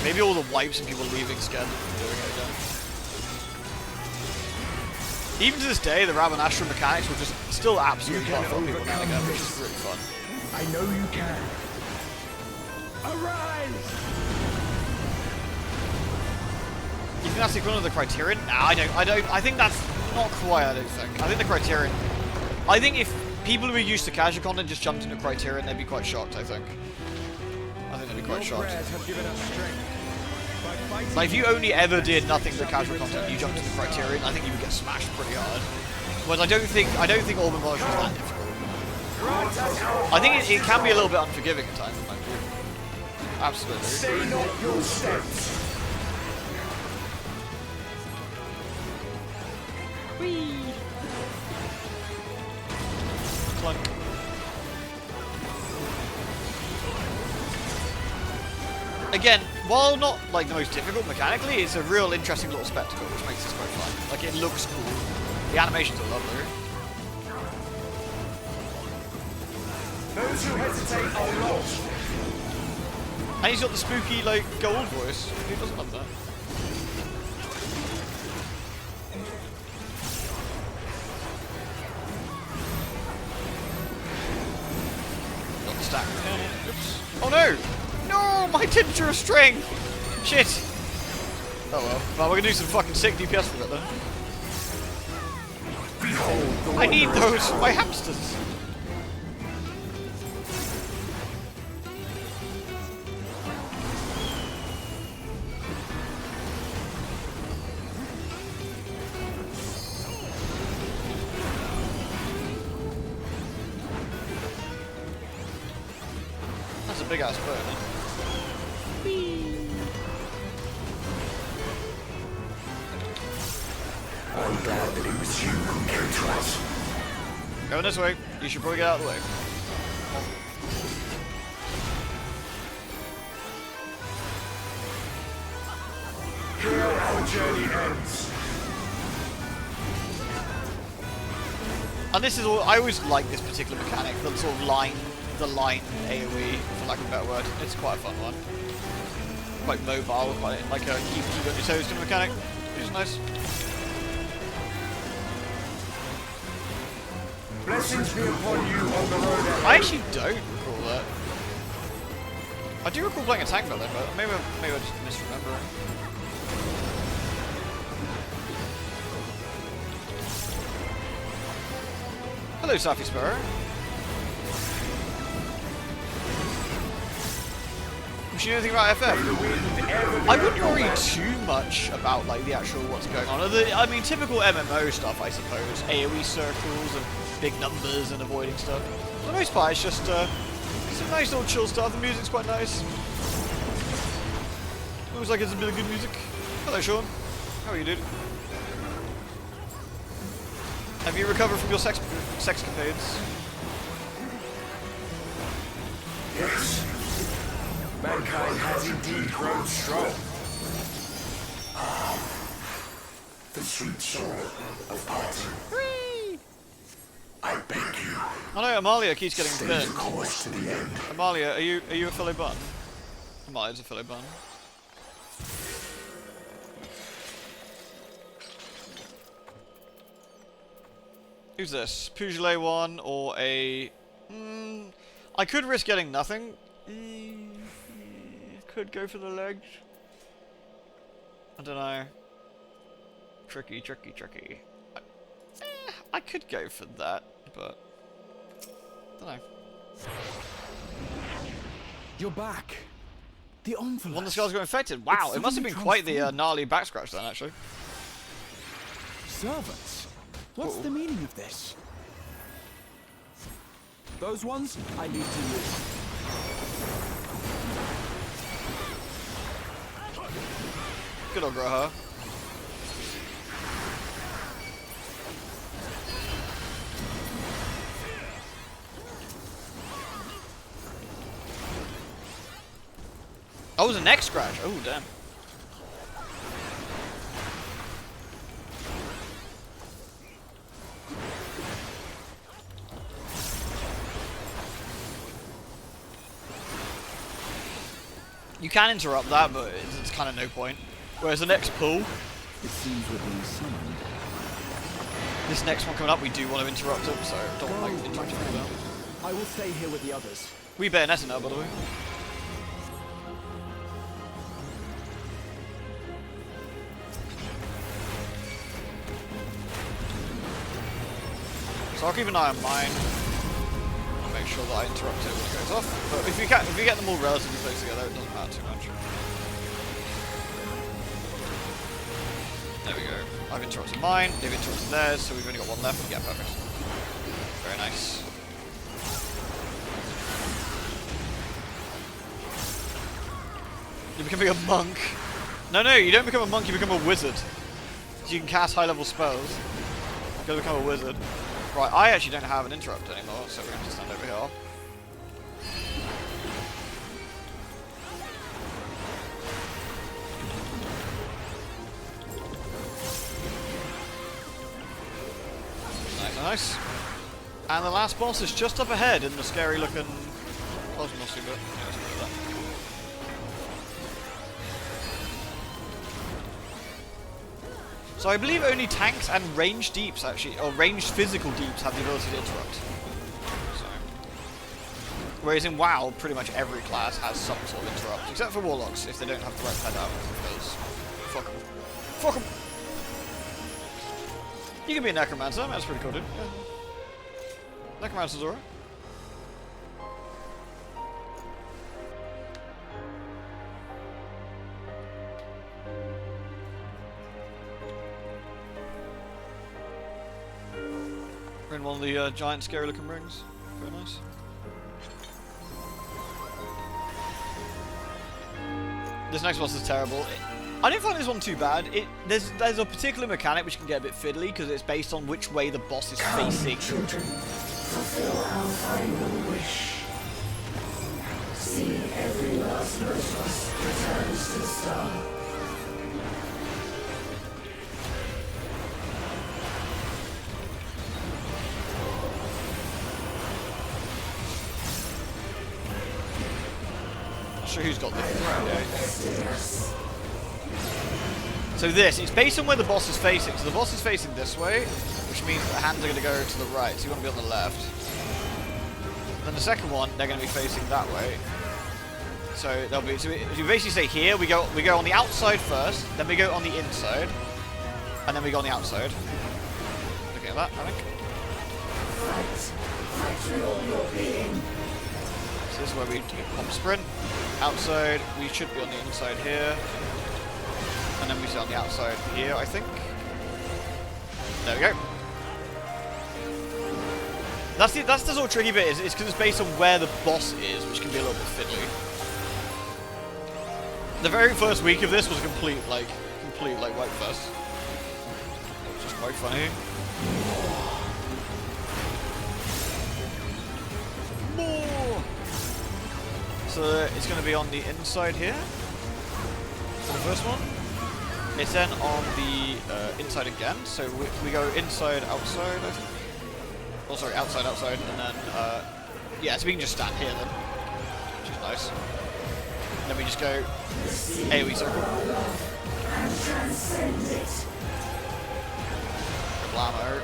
Maybe all the wipes and people leaving scared them from doing it again. Even to this day, the Ramanastra mechanics will just still absolutely fun for people now and again, which is really fun. I know you can. Arise! think that's the equivalent of the Criterion? Nah, I think that's not quite, I don't think. I think the Criterion... I think if people who are used to casual content just jumped into Criterion, they'd be quite shocked, I think. I think they'd be quite shocked. Like, if you only ever did nothing but casual content and you jumped into Criterion, I think you would get smashed pretty hard. Whereas I don't think Orban Polish is that difficult. I think it can be a little bit unforgiving at times, in my view. Absolutely. Stay not your steps. Clunk. Again, while not like the most difficult mechanically, it's a real interesting little spectacle, which makes this quite fun. Like, it looks cool. The animations are lovely. Those who hesitate are lost. And he's got the spooky, like, gold voice. Who doesn't love that? Got the stack. Oops. Oh no! No! My tincture of strength! Shit! Oh well. Well, we're gonna do some fucking sick DPS for it then. I need those for my hamsters! That's a big ass bird, huh? I'm glad that it was you who came to us. Going this way. You should probably get out of the way. Here our journey ends. And this is all, I always like this particular mechanic, the sort of line AoE, for lack of a better word. It's quite a fun one. Quite mobile, quite like a keep you on your toes kind of mechanic, which is nice. Blessings be upon you on the road ahead. I actually don't recall that. I do recall playing a tank builder, but maybe I just misremember it. Hello, Safi Sparrow. Do you know anything about FF? I wouldn't worry too much about like the actual what's going on. I mean, typical MMO stuff, I suppose. AoE circles and big numbers and avoiding stuff. For the most part, it's just some nice little chill stuff. The music's quite nice. Looks like it's a bit of good music. Hello, Sean. How are you, dude? Have you recovered from your sex capades? Yes. Mankind has indeed grown strong. The sweet sorrow of parting. I beg you. I know Amalia keeps getting Stay burned. the course to the end. Amalia, are you a fellow bun? Amalia's a fellow bun. Who's this? Pugilet 1 or a... I could risk getting nothing. Could go for the legs. I don't know. Tricky. I could go for that, but... I don't know. You're back. The envelope. One of the skulls got infected. Wow, It's it must have been suddenly quite the transformed. gnarly back scratch then, actually. Servants. What's Uh-oh. the meaning of this? Those ones I need to use. Good old Graha. Oh, it was a neck scratch. Oh, damn. You can interrupt that, but it's kind of no point. Whereas the next pull, It seems we're being summoned. this next one coming up, we do want to interrupt it, so don't like interrupting it about. I will stay here with the others. We bayonet now, by the way. So I'll keep an eye on mine. I'll make sure that I interrupt it when it goes off. But if you get them all relatively close together, it doesn't matter too much. There we go. I've interrupted mine, they've interrupted theirs, so we've only got one left. Yeah, perfect. Very nice. You're becoming a monk. No, you don't become a monk, you become a wizard. So you can cast high-level spells. You gotta become a wizard. Right, I actually don't have an interrupt anymore, so we're going to stand over here. Nice. And the last boss is just up ahead in the scary looking Cosmos bit. Yeah, let's go with that. So I believe only tanks and ranged deeps actually, or ranged physical deeps have the ability to interrupt. So. Whereas in WoW, pretty much every class has some sort of interrupt, except for Warlocks, if they don't have the right pad out, because fuck them. Fuck them! You can be a Necromancer, that's pretty cool, dude. Yeah. Necromancer's alright. We're in one of the giant scary looking rings. Very nice. This next boss is terrible. I didn't find this one too bad. There's a particular mechanic which can get a bit fiddly because it's based on which way the boss is facing. Children, fulfill our final wish. See every last Moses returns to the star. Not sure who's got this. So it's based on where the boss is facing. So the boss is facing this way, which means the hands are going to go to the right. So you want to be on the left. And then the second one, they're going to be facing that way. So they'll be. So you basically say here we go on the outside first, then we go on the inside, and then we go on the outside. Looking at that, I think. Fight with all your being. So this is where we pump sprint. Outside, we should be on the inside here. And then we sit on the outside here, I think. There we go. That's the sort of tricky bit, is because it's based on where the boss is, which can be a little bit fiddly. The very first week of this was a complete wipe fest. Which is quite funny. More! So it's going to be on the inside here. For the first one. It's then on the inside again, so we go inside, outside, I think. Oh, sorry, outside, outside, and then, yeah, so we can just stand here then, which is nice. And then we just go AoE circle. Blammo.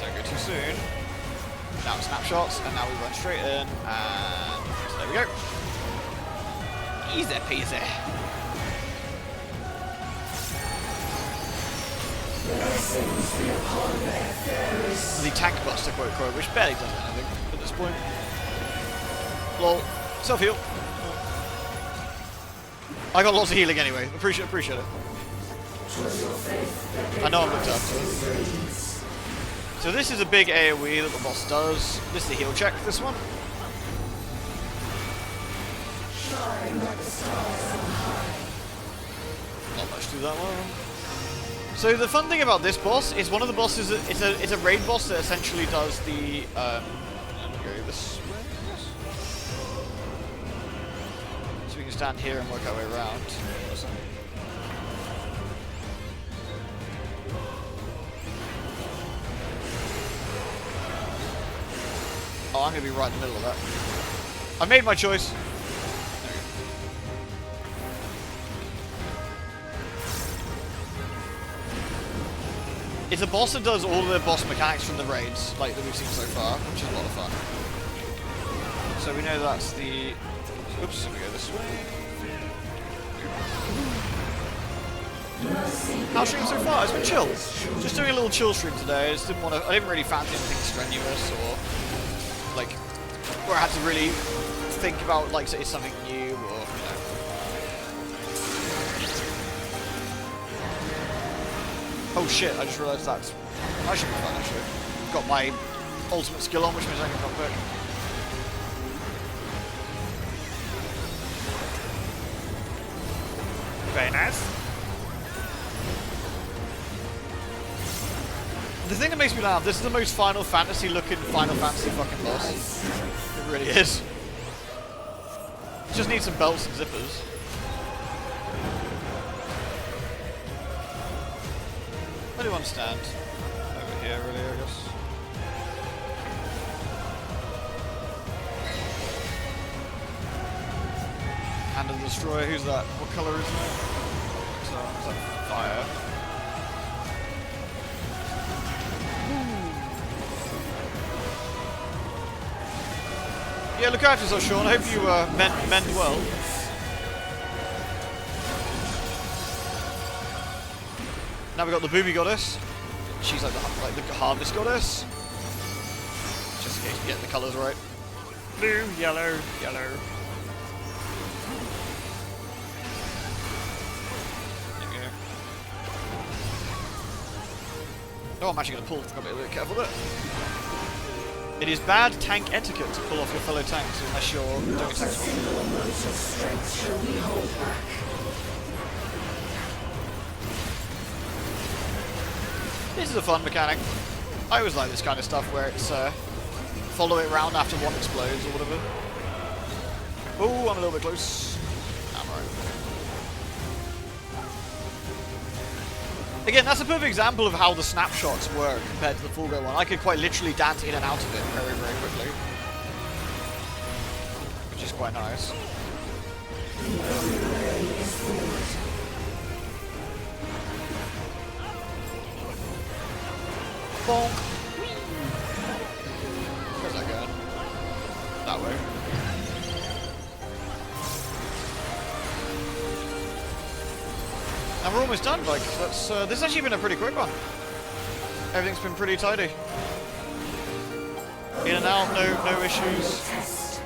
Don't go too soon. Now snapshots, and now we run straight in, and there we go. Easy peasy. The tank buster, quote, which barely does anything at this point. Lol. Self-heal. I got lots of healing anyway. Appreciate it. I know I'm looked up. So this is a big AoE that the boss does. This is the heal check, this one. Not much to that one. So the fun thing about this boss is one of the bosses. It's a raid boss that essentially does the. Go this way. So we can stand here and work our way around. Oh, I'm gonna be right in the middle of that. I made my choice. It's a boss that does all the boss mechanics from the raids, like that we've seen so far, which is a lot of fun. So we know that's the. Oops, let me go this way. Mercy How's stream so far? It's been chill. Just doing a little chill stream today. I just didn't want to. I didn't really fancy anything strenuous or like where I had to really think about like it's something new or you know. Oh shit! I just realised that should be fun actually. Got my ultimate skill on, which means I can come quick. Very nice. The thing that makes me laugh, this is the most Final Fantasy looking Final Fantasy fucking boss. It really is. Just need some belts and zippers. Where do you want to stand? Over here, really, I guess. Hand of the Destroyer, who's that? What colour is it? Is that fire? Yeah, look after yourself, Sean. I hope you mend well. Now we got the Booby Goddess. She's like the Harvest Goddess. Just in case we get the colours right. Blue, yellow, yellow. There we go. Oh, I'm actually going to pull. I've got to be a little careful with it. It is bad tank etiquette to pull off your fellow tanks unless you're doing a tank swap. This is a fun mechanic. I always like this kind of stuff where it's follow it around after one explodes or whatever. Oh, I'm a little bit close. I'm alright. Again, that's a perfect example of how the snapshots work compared to the full go one. I could quite literally dance in and out of it very, very quickly. Which is quite nice. Bonk. Where's that going? That way. And we're almost done, like, that's, this has actually been a pretty quick one. Everything's been pretty tidy. In and out, no issues.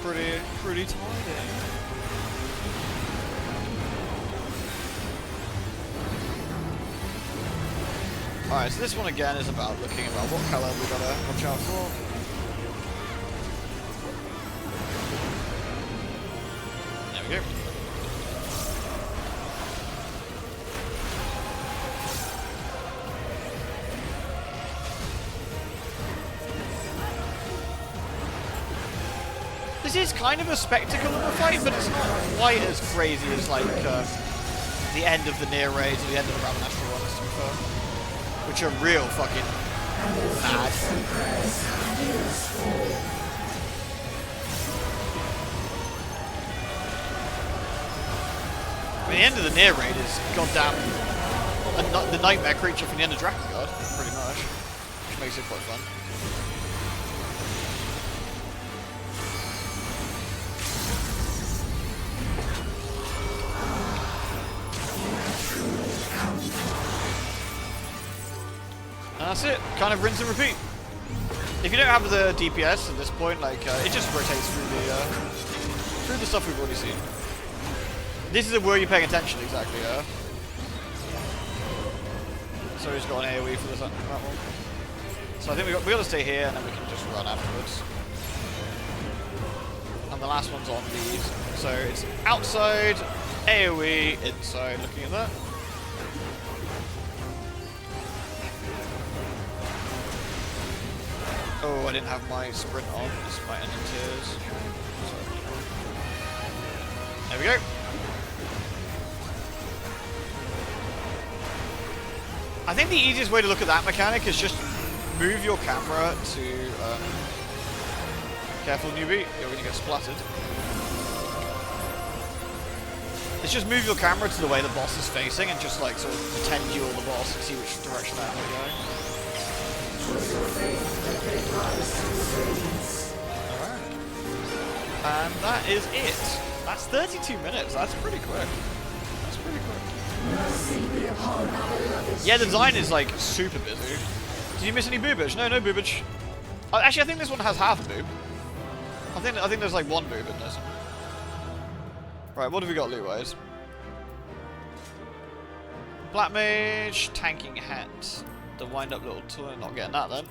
Pretty tidy. Alright, so this one again is about looking about what colour we gotta watch out for. There we go. This is kind of a spectacle of a fight, but it's not quite as crazy as like the end of the Near Raids or the end of the Ravenastral ones, to be fair. Which are real fucking mad. I mean, the end of the Near Raid is goddamn the nightmare creature from the end of Drakengard, pretty much. Which makes it quite fun. And that's it. Kind of rinse and repeat. If you don't have the DPS at this point, like it just rotates through the stuff we've already seen. This is where you're paying attention exactly. So he's got an AOE for that one. So I think we got to stay here, and then we can just run afterwards. And the last one's on these. So it's outside, AOE, inside. Looking at that. Oh, I didn't have my sprint on. This might end in tears. There we go. I think the easiest way to look at that mechanic is just move your camera to... careful, newbie. You're going to get splattered. It's just move your camera to the way the boss is facing and just like sort of pretend you're the boss and see which direction that will go. Alright. And that is it. That's 32 minutes. That's pretty quick. That's Yeah, the design is like super busy. Did you miss any boobage? No, no boobage. Actually, I think this one has half a boob. I think there's like one boob in this. Right, what have we got loot-wise? Black Mage, Tanking Hat, the wind-up little toy. Not getting that then.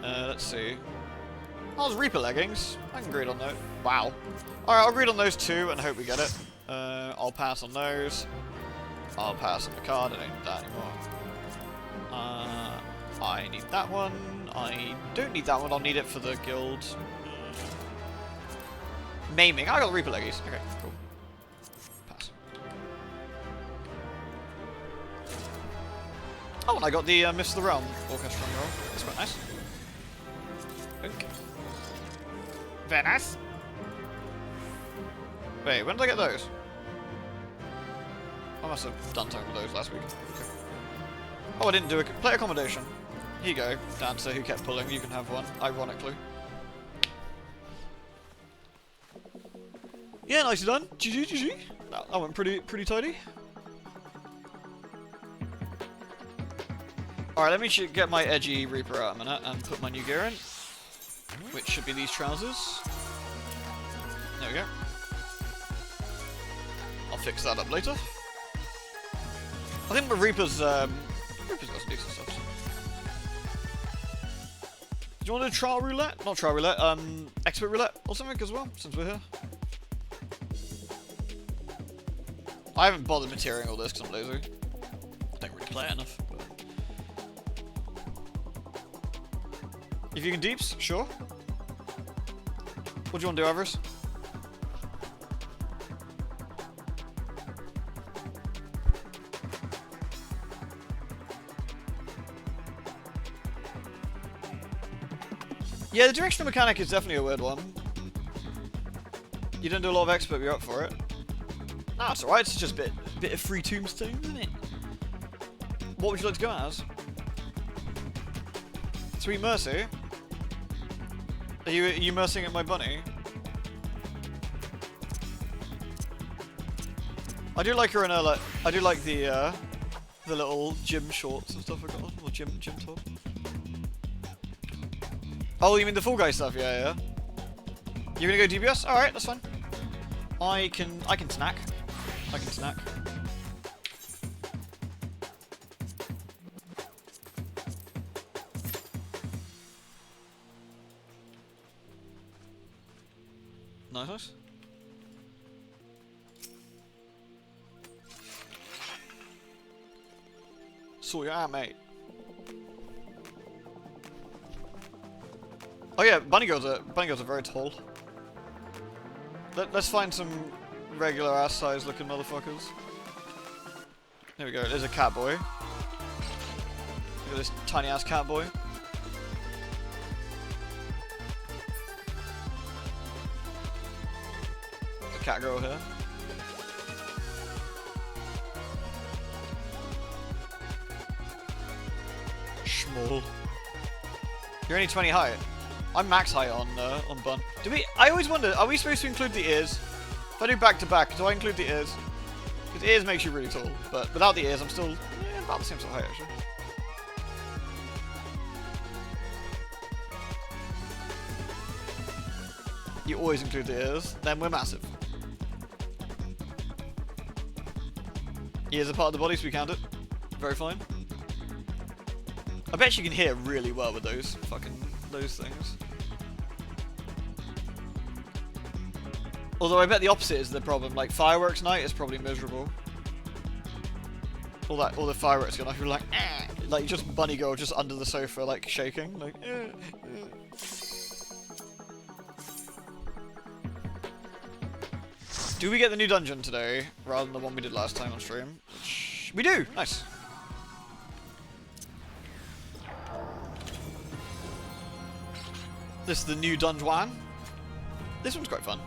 Let's see. Oh, there's Reaper leggings. I can greed on those. Wow. Alright, I'll greed on those two and hope we get it. I'll pass on those. I'll pass on the card. I don't need that anymore. I need that one. I don't need that one. I'll need it for the guild. Maiming. I got Reaper leggies. Okay, cool. Pass. Oh, and I got the Mists of the Realm Orchestra roll. That's quite nice. Okay. Very nice. Wait, when did I get those? I must have done something with those last week. Okay. Oh, I didn't do a play accommodation. Here you go, dancer who kept pulling. You can have one, ironically. Yeah, nicely done. GG, GG. That went pretty tidy. Alright, let me get my edgy Reaper out a minute and put my new gear in. Which should be these trousers. There we go. I'll fix that up later. I think the Reaper's got some decent stuff. Do you want to do trial roulette? Not trial roulette, expert roulette or something as well, since we're here. I haven't bothered materialing all this because I'm lazy. I don't really play it enough. But... if you can deeps, sure. What do you want to do, Avarice? Yeah, the directional mechanic is definitely a weird one. You don't do a lot of expert, but you're up for it. No, it's alright, it's just a bit of free tombstone, isn't it? What would you like to go as? Sweet Mercy? Are you mercying at my bunny? I do like her in her, like, I do like the little gym shorts and stuff I got on, or gym top. Oh, you mean the Fall Guy stuff? Yeah, yeah. You're gonna go DPS? All right, that's fine. I can snack. I can snack. Nice, nice. Sort you out, mate. Oh yeah, bunny girls are very tall. Let's find some regular ass size looking motherfuckers. There we go. There's a cat boy. Look at this tiny ass cat boy. There's a cat girl here. Small. You're only 20 height. I'm max height on bun. Do we? I always wonder. Are we supposed to include the ears? If I do back to back, do I include the ears? Because ears makes you really tall, but without the ears, I'm still about the same sort of height actually. You always include the ears, then we're massive. Ears are part of the body, so we count it. Very fine. I bet you can hear really well with those things. Although I bet the opposite is the problem. Like fireworks night is probably miserable. All the fireworks going off, you're like, eh! Like just bunny girl just under the sofa, like shaking, like. Do we get the new dungeon today rather than the one we did last time on stream? Which we do. Nice. This is the new dungeon. This one's quite fun.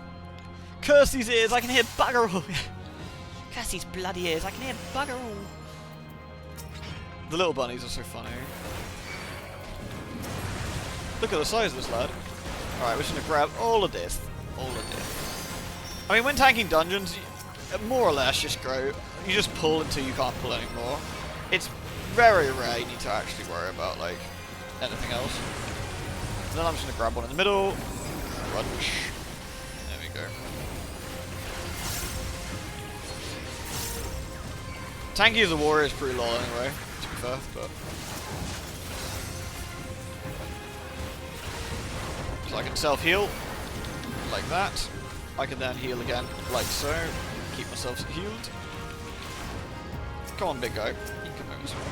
Curse these ears, I can hear bugger all. Curse these bloody ears, I can hear bugger all. The little bunnies are so funny. Look at the size of this lad. Alright, we're just gonna grab all of this. All of this. I mean, when tanking dungeons, more or less just go. You just pull until you can't pull anymore. It's very rare you need to actually worry about like anything else. And then I'm just gonna grab one in the middle. Crunch. There we go. Tanky as a warrior is pretty lol anyway, to be fair, but so I can self-heal like that. I can then heal again like so. Keep myself healed. Come on, big guy. You can move as well.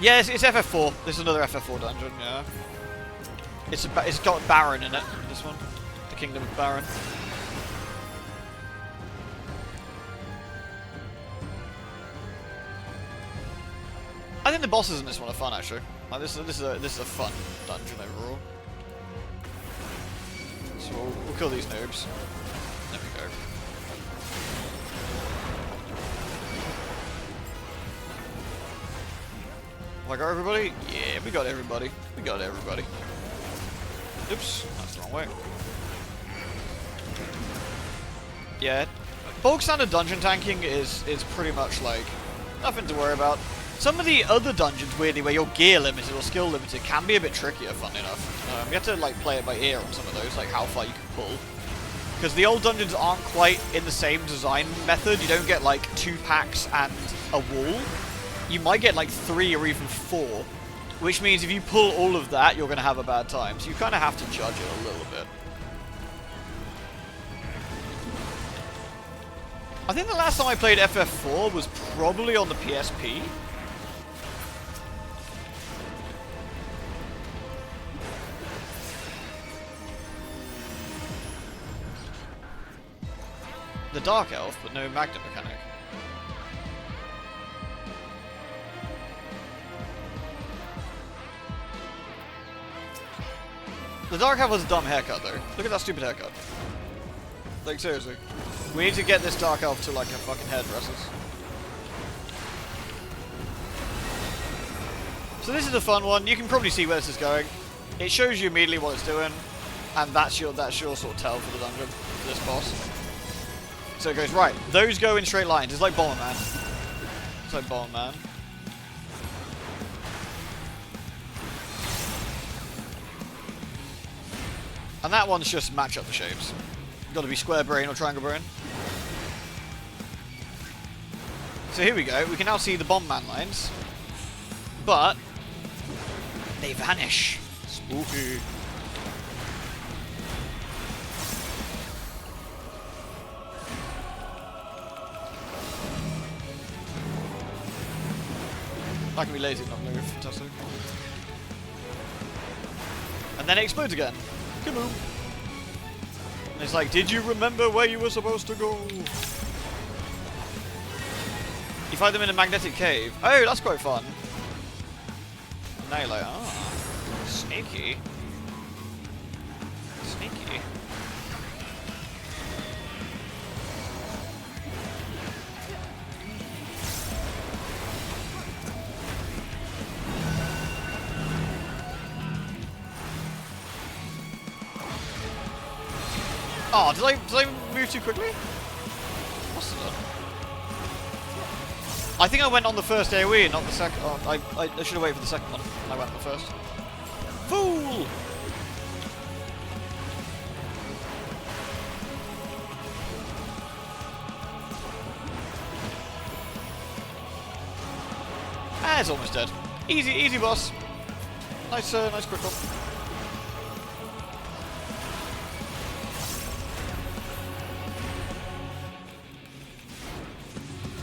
Yeah, it's FF4. This is another FF4 dungeon, yeah. It's got Baron in it, this one. The Kingdom of Baron. I think the bosses in this one are fun, actually. Like, this is a fun dungeon overall. So we'll kill these noobs. There we go. Have I got everybody? Yeah, we got everybody. We got everybody. Oops, that's the wrong way. Yeah, bulk standard dungeon tanking is pretty much like nothing to worry about. Some of the other dungeons, weirdly, where you're gear limited or skill limited, can be a bit trickier, funny enough. You have to like play it by ear on some of those, like how far you can pull. Because the old dungeons aren't quite in the same design method. You don't get like 2 packs and a wall. You might get like 3 or even 4. Which means if you pull all of that, you're going to have a bad time. So you kind of have to judge it a little bit. I think the last time I played FF4 was probably on the PSP. The Dark Elf, but no magnet mechanic. The Dark Elf has a dumb haircut, though. Look at that stupid haircut. Like, seriously. We need to get this Dark Elf to, like, a fucking hairdresser's. So this is a fun one. You can probably see where this is going. It shows you immediately what it's doing, and that's your sort of tell for the dungeon, for this boss. So it goes, right, those go in straight lines. It's like Bomberman. It's like Bomberman. And that one's just match up the shapes. Got to be square brain or triangle brain. So here we go. We can now see the Bomberman lines. But they vanish. Spooky. I can be lazy and not move. Fantastic. And then it explodes again. Kaboom. And it's like, did you remember where you were supposed to go? You find them in a magnetic cave. Oh, that's quite fun. And now you're like, ah, sneaky. Sneaky. Oh, did I move too quickly? Must have done. I think I went on the first AoE and not the second. Oh, I should have waited for the second one. I went on the first. Fool! Ah, it's almost dead. Easy boss. Nice quick one.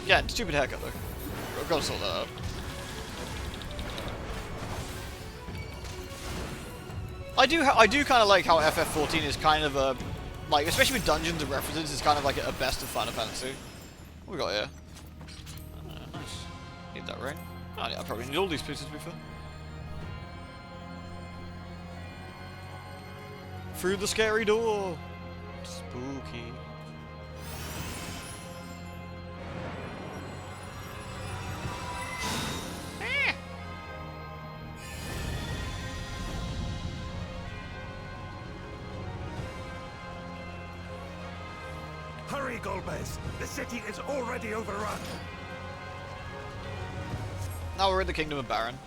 Yeah, stupid haircut though. I've got to sort that out. I do kind of like how FF14 is kind of a, like, especially with dungeons and references, it's kind of like a best of Final Fantasy. What we got here? Nice. Need that ring. Oh yeah, I probably need all these pieces to be fair. Through the scary door. Spooky. Hurry, Golbez! The city is already overrun! Now we're in the Kingdom of Baron.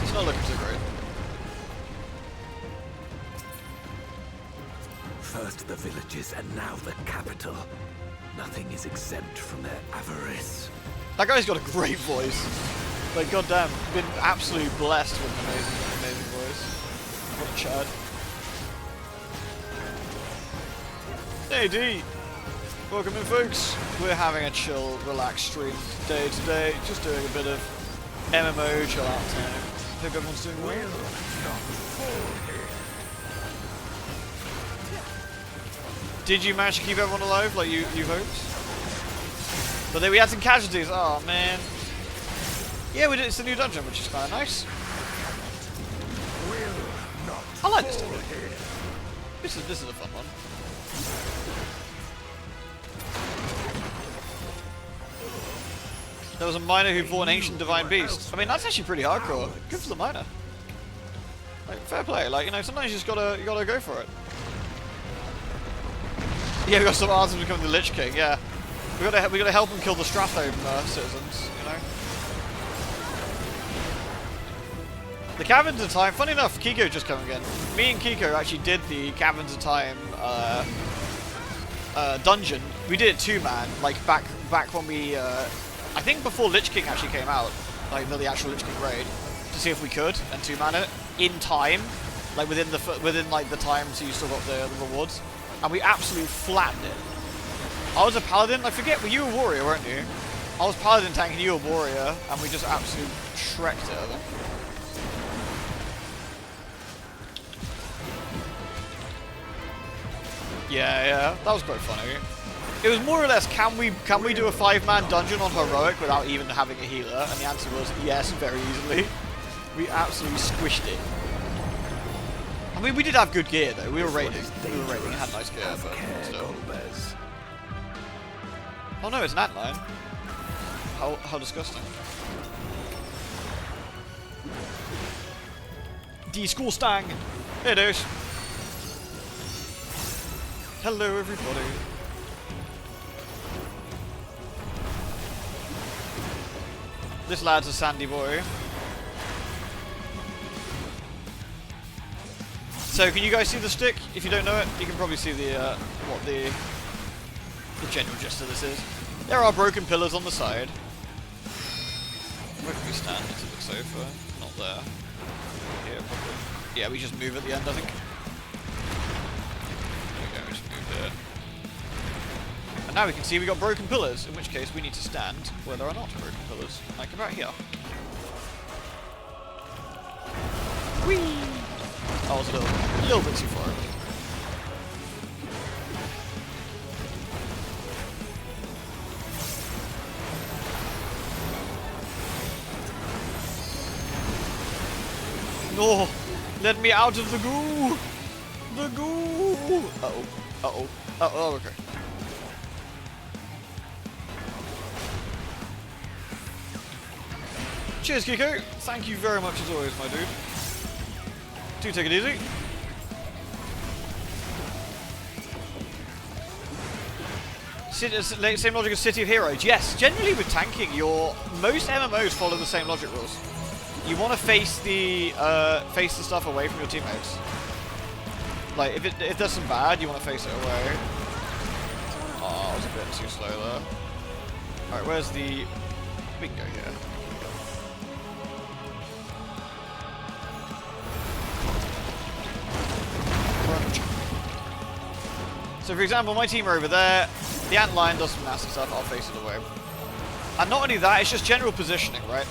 It's not looking too great. First the villages and now the capital. Nothing is exempt from their avarice. That guy's got a great voice. Like, goddamn, been absolutely blessed with an amazing voice. What a Chad. Hey D! Welcome in, folks. We're having a chill, relaxed stream day today. Just doing a bit of MMO chill out time. Hope everyone's doing well. Did you manage to keep everyone alive like you hoped? But then we had some casualties. Oh man. Yeah, we did. It's a new dungeon, which is kind of nice. I like this dungeon. This is a fun one. There was a miner who fought an ancient divine beast. I mean, that's actually pretty hardcore. Good for the miner. Like, fair play. Like, you know, sometimes you just gotta go for it. Yeah, we got some arms becoming the Lich King. Yeah, we gotta help him kill the Strathome citizens. You know. The Caverns of Time. Funny enough, Kiko just come again. Me and Kiko actually did the Caverns of Time dungeon. We did it 2-man, like back when we. I think before Lich King actually came out, like the actual Lich King raid, to see if we could and 2-man it in time, like within like the time, so you still got the rewards, and we absolutely flattened it. I was a paladin. I forget. Well, you were a warrior, weren't you? I was paladin tank and you were a warrior, and we just absolutely shreked it. I think. Yeah, that was quite funny. It was more or less, can we do a 5-man dungeon on heroic without even having a healer? And the answer was yes, very easily. We absolutely squished it. I mean, we did have good gear though. We were raiding. It had nice gear, but still. Oh no, it's an antlion. How disgusting. D-School Stang. Here it is. Hello, everybody. This lad's a sandy boy. So, can you guys see the stick? If you don't know it, you can probably see the what the general gist of this is. There are broken pillars on the side. Where can we stand? It's a big sofa. Not there. Here, probably. Yeah, we just move at the end, I think. There we go, we just move here. And now we can see we got broken pillars, in which case we need to stand where there are not broken pillars. Like about here. Whee! Oh, I was a little bit too far. No! Let me out of the goo! The goo! Uh-oh. Uh-oh. Oh, okay. Cheers, Kiko. Thank you very much as always, my dude. Do take it easy. Same logic as City of Heroes. Yes, generally with tanking, most MMOs follow the same logic rules. You want to face the stuff away from your teammates. Like if there's some bad, you want to face it away. Oh, I was a bit too slow there. All right, where's the? We can go here. So for example, my team are over there, the antlion does some nasty stuff, I'll face it away. And not only that, it's just general positioning, right?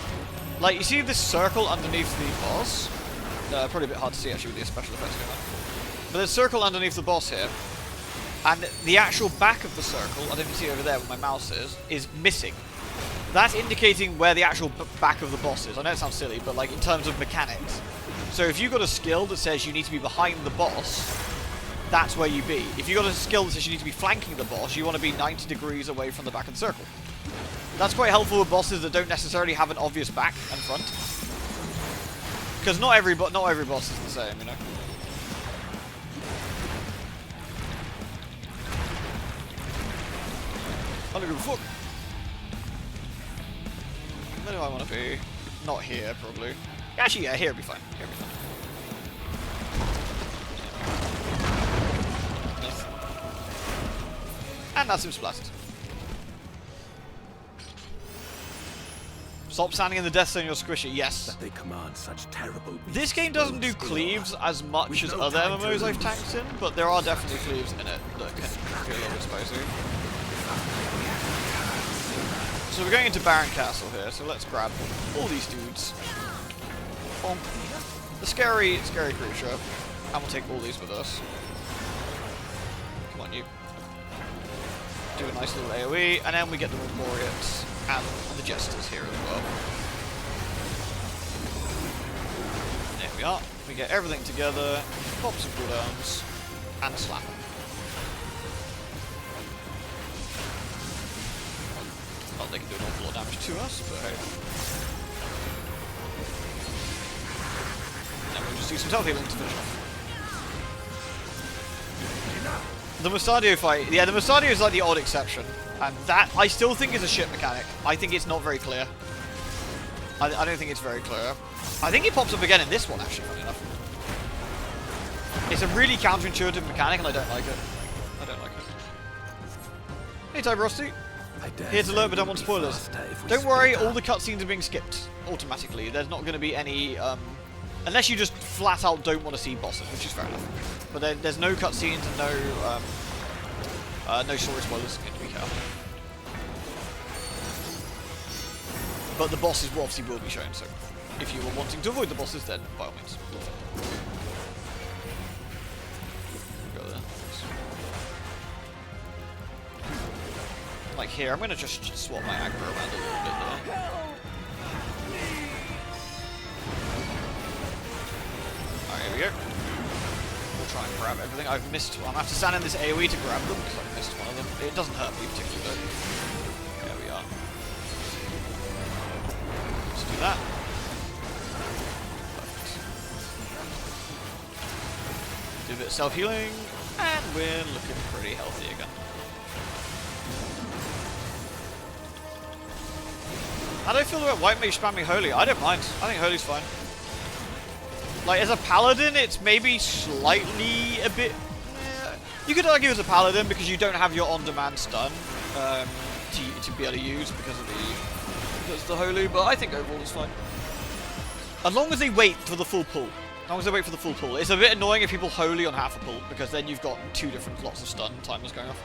Like, you see this circle underneath the boss? Probably a bit hard to see actually with the special effects going on. But there's a circle underneath the boss here. And the actual back of the circle, I don't know if you see over there where my mouse is missing. That's indicating where the actual back of the boss is. I know it sounds silly, but like in terms of mechanics. So if you've got a skill that says you need to be behind the boss, that's where you be. If you've got a skill that says you need to be flanking the boss, you want to be 90 degrees away from the back of the circle. That's quite helpful with bosses that don't necessarily have an obvious back and front. Because not every boss is the same, you know. I don't give a fuck. Where do I want to be? Not here, probably. Actually, yeah, here would be fine. Here would be fine. Nice. And that's him splattered. Stop standing in the death zone, you're squishy. Yes. That they command such terrible beasts. This game doesn't do cleaves as much as other MMOs I've tanked in, but there are definitely cleaves in it that can be a little bit spicy. So we're going into Baron Castle here, so let's grab all these dudes. Bonk. The scary creature. And we'll take all these with us. Come on, you. Do a nice little AoE, and then we get the Memoriats and the Jesters here as well. There we are. We get everything together, pop some cooldowns, and slap them. Well, they can do an awful lot of damage to us, but hey. And then we'll just do some healing to finish off. The Mustadio fight, yeah, the Mustadio is like the odd exception, and that I still think is a shit mechanic. I think it's not very clear. I don't think it's very clear. I think it pops up again in this one, actually, funny enough. It's a really counterintuitive mechanic, and I don't like it. I don't like it. Hey, Ty Rusty. Here to learn, but don't want spoilers. Don't worry, all the cutscenes are being skipped automatically. There's not going to be any, unless you just flat out don't want to see bosses, which is fair enough. But there's no cutscenes and no story spoilers in the recap. But the bosses obviously will be shown, so if you were wanting to avoid the bosses, then by all means. Go there. Like here, I'm going to just swap my aggro around a little bit there. Alright, here we go. We'll try and grab everything. I've missed one. I have to stand in this AoE to grab them because I've missed one of them. It doesn't hurt me particularly though. There we are. Let's do that. Perfect. Do a bit of self-healing, and we're looking pretty healthy again. How do I feel about White Mage spamming Holy? I don't mind. I think Holy's fine. Like, as a Paladin, it's maybe slightly a bit... You could argue as a Paladin because you don't have your on-demand stun to be able to use because of the Holy, but I think overall it's fine. As long as they wait for the full pull. As long as they wait for the full pull. It's a bit annoying if people Holy on half a pull because then you've got two different lots of stun timers going off.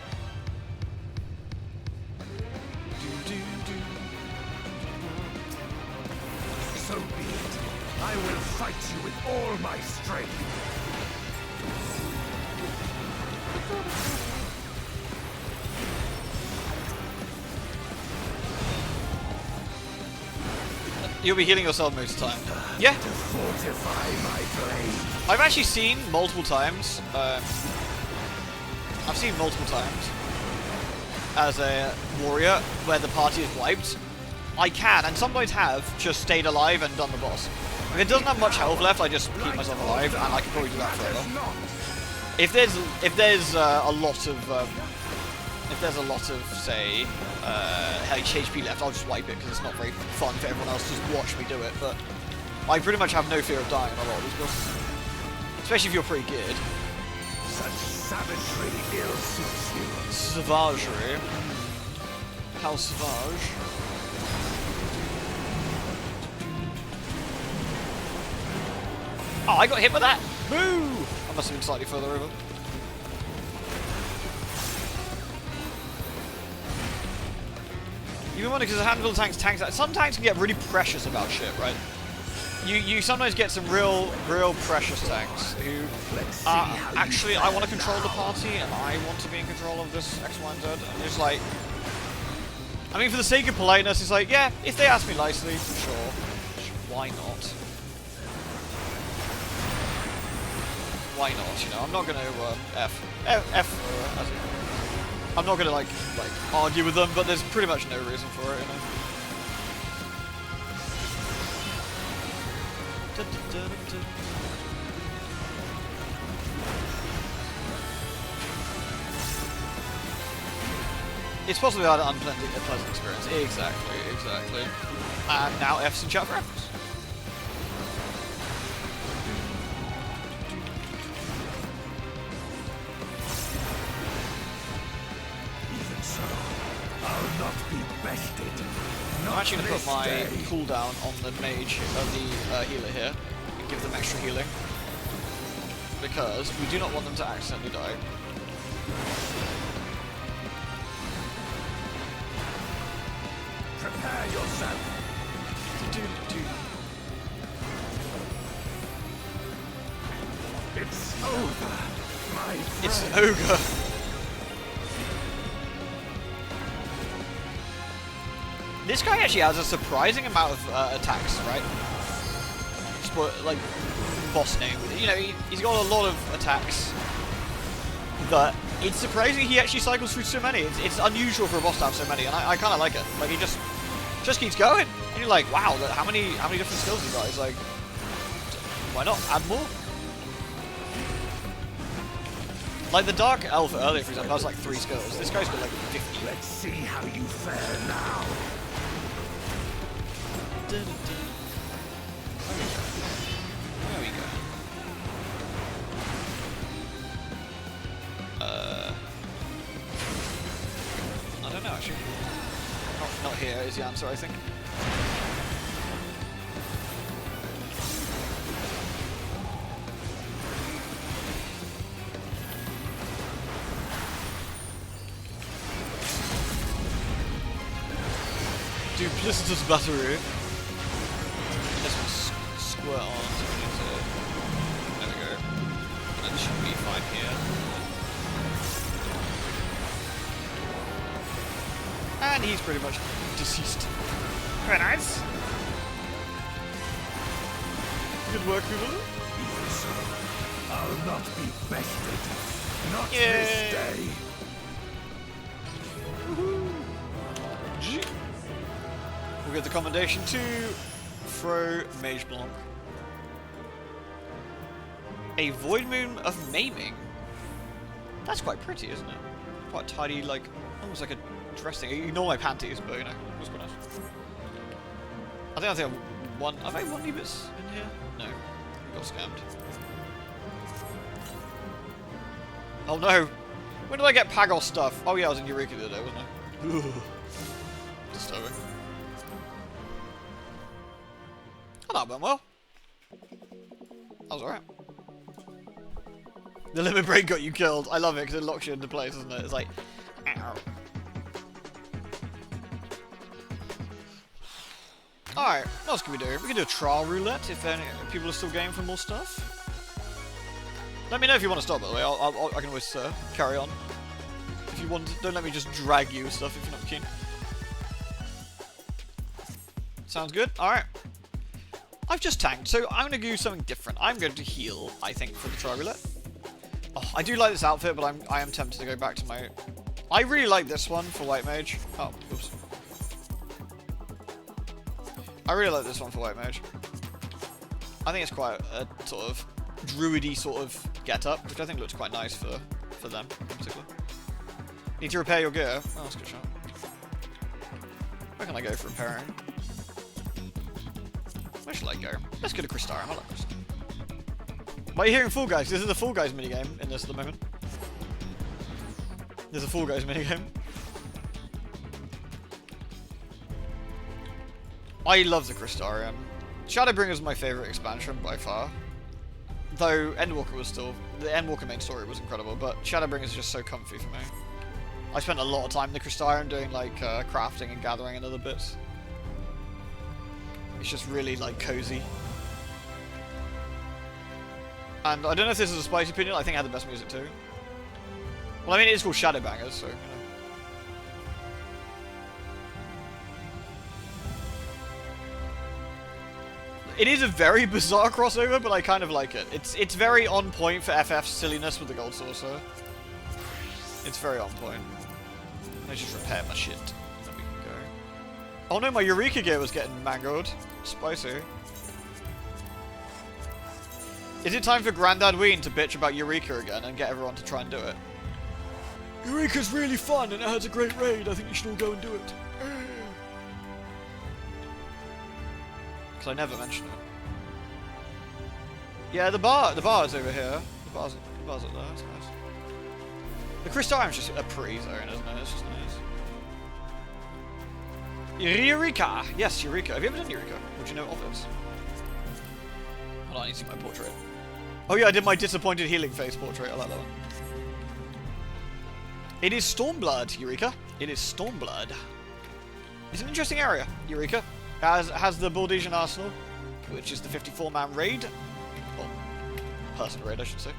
So be it. I will fight you with all my strength. You'll be healing yourself most of the time. Yeah. To fortify my blade. I've actually seen multiple times. I've seen multiple times as a warrior where the party is wiped. I can, and sometimes have, just stayed alive and done the boss. If it doesn't have much health left, I just keep myself alive, and I can probably do that forever. If there's a lot of say HP left, I'll just wipe it because it's not very fun for everyone else to just watch me do it. But I pretty much have no fear of dying on a lot of these bosses, especially if you're pretty geared. Such savagery ill suits you. Savagery. How savage? Oh, I got hit with that! Boo! I must have been slightly further over. You want to, because a handful of tanks, some tanks can get really precious about shit, right? You sometimes get some real precious tanks who actually, I want to control the party and I want to be in control of this X, Y, and Z. And it's like, I mean, for the sake of politeness, it's like, yeah, if they ask me nicely, sure, why not? Why not? You know, I'm not gonna I'm not gonna like argue with them, but there's pretty much no reason for it, you know. It's possibly had an unpleasant experience. Exactly, exactly. And now F's in chat for F's. Even so, I'll not be bested. I'm actually going to put my cooldown on the mage, the healer here, and give them extra healing. Because we do not want them to accidentally die. Prepare yourself. It's over, my friend. It's ogre. This guy actually has a surprising amount of attacks, right? Like, boss name. You know, he's got a lot of attacks. But it's surprising he actually cycles through so many. It's unusual for a boss to have so many, and I kind of like it. Like, he just keeps going. And you're like, wow, how many different skills he got? He's like, why not? Add more? Like, the Dark Elf earlier, for example, has like 3 skills. This guy's got like 50. Let's see how you fare now. There we go. I don't know actually. Not here is the answer, I think. Duplicitous battery. This one's square on, so we need to... There we go. And it should be fine here. And he's pretty much deceased. Very nice. Good work, people. Even so, I'll not be bested. Not Yay. this day. G. We'll give the commendation to Fro Mage Blanc. A Void Moon of Maiming. That's quite pretty, isn't it? Quite tidy, like, almost like a dress thing. Ignore my panties, but you know, it's quite nice. I think I've one. Have I won any bits in here? No. We got scammed. Oh no! When did I get Pagos stuff? Oh yeah, I was in Eureka the other day, wasn't I? Disturbing. Oh, that went well. That was alright. The limit break got you killed. I love it because it locks you into place, doesn't it? It's like, ow. Alright, what else can we do? We can do a trial roulette if people are still game for more stuff. Let me know if you want to stop, by the way. I can always carry on. If you want, don't let me just drag you with stuff if you're not keen. Sounds good? Alright. I've just tanked, so I'm going to do something different. I'm going to heal, I think, for the trial roulette. Oh, I do like this outfit, but I am tempted to go back to my... I really like this one for White Mage. Oh, oops. I really like this one for White Mage. I think it's quite a sort of druidy sort of get-up, which I think looks quite nice for them in particular. Need to repair your gear? Oh, that's a good shot. Where can I go for repairing? Where should I go? Let's go to Crystarium. I like Crystarium. Why are you hearing Fall Guys? This is the Fall Guys minigame in this at the moment. There's a Fall Guys minigame. I love the Crystarium. Shadowbringer is my favourite expansion by far. Though Endwalker was still... The Endwalker main story was incredible, but Shadowbringer is just so comfy for me. I spent a lot of time in the Crystarium doing like crafting and gathering and other bits. It's just really like cozy. And I don't know if this is a spicy opinion, I think it had the best music too. Well, I mean, it is called Shadowbangers, so, you know. It is a very bizarre crossover, but I kind of like it. It's very on point for FF's silliness with the Gold Sorcerer. It's very on point. Let's just repair my shit. Then we can go. Oh no, my Eureka gear was getting mangled. Spicy. Is it time for Grandad Ween to bitch about Eureka again and get everyone to try and do it? Eureka's really fun and it has a great raid. I think you should all go and do it. Because I never mention it. Yeah, the bar's over here. The bar's up there. That's nice. The crystarium's just a pretty zone, isn't it? It's just nice. Eureka! Yes, Eureka. Have you ever done Eureka? Would you know of it? Hold on, I need to see my portrait. Oh yeah, I did my disappointed healing face portrait. I like that one. It is Stormblood, Eureka. It is Stormblood. It's an interesting area, Eureka. Has the Baldesian Arsenal, which is the 54-man raid. Well, person raid, I should say.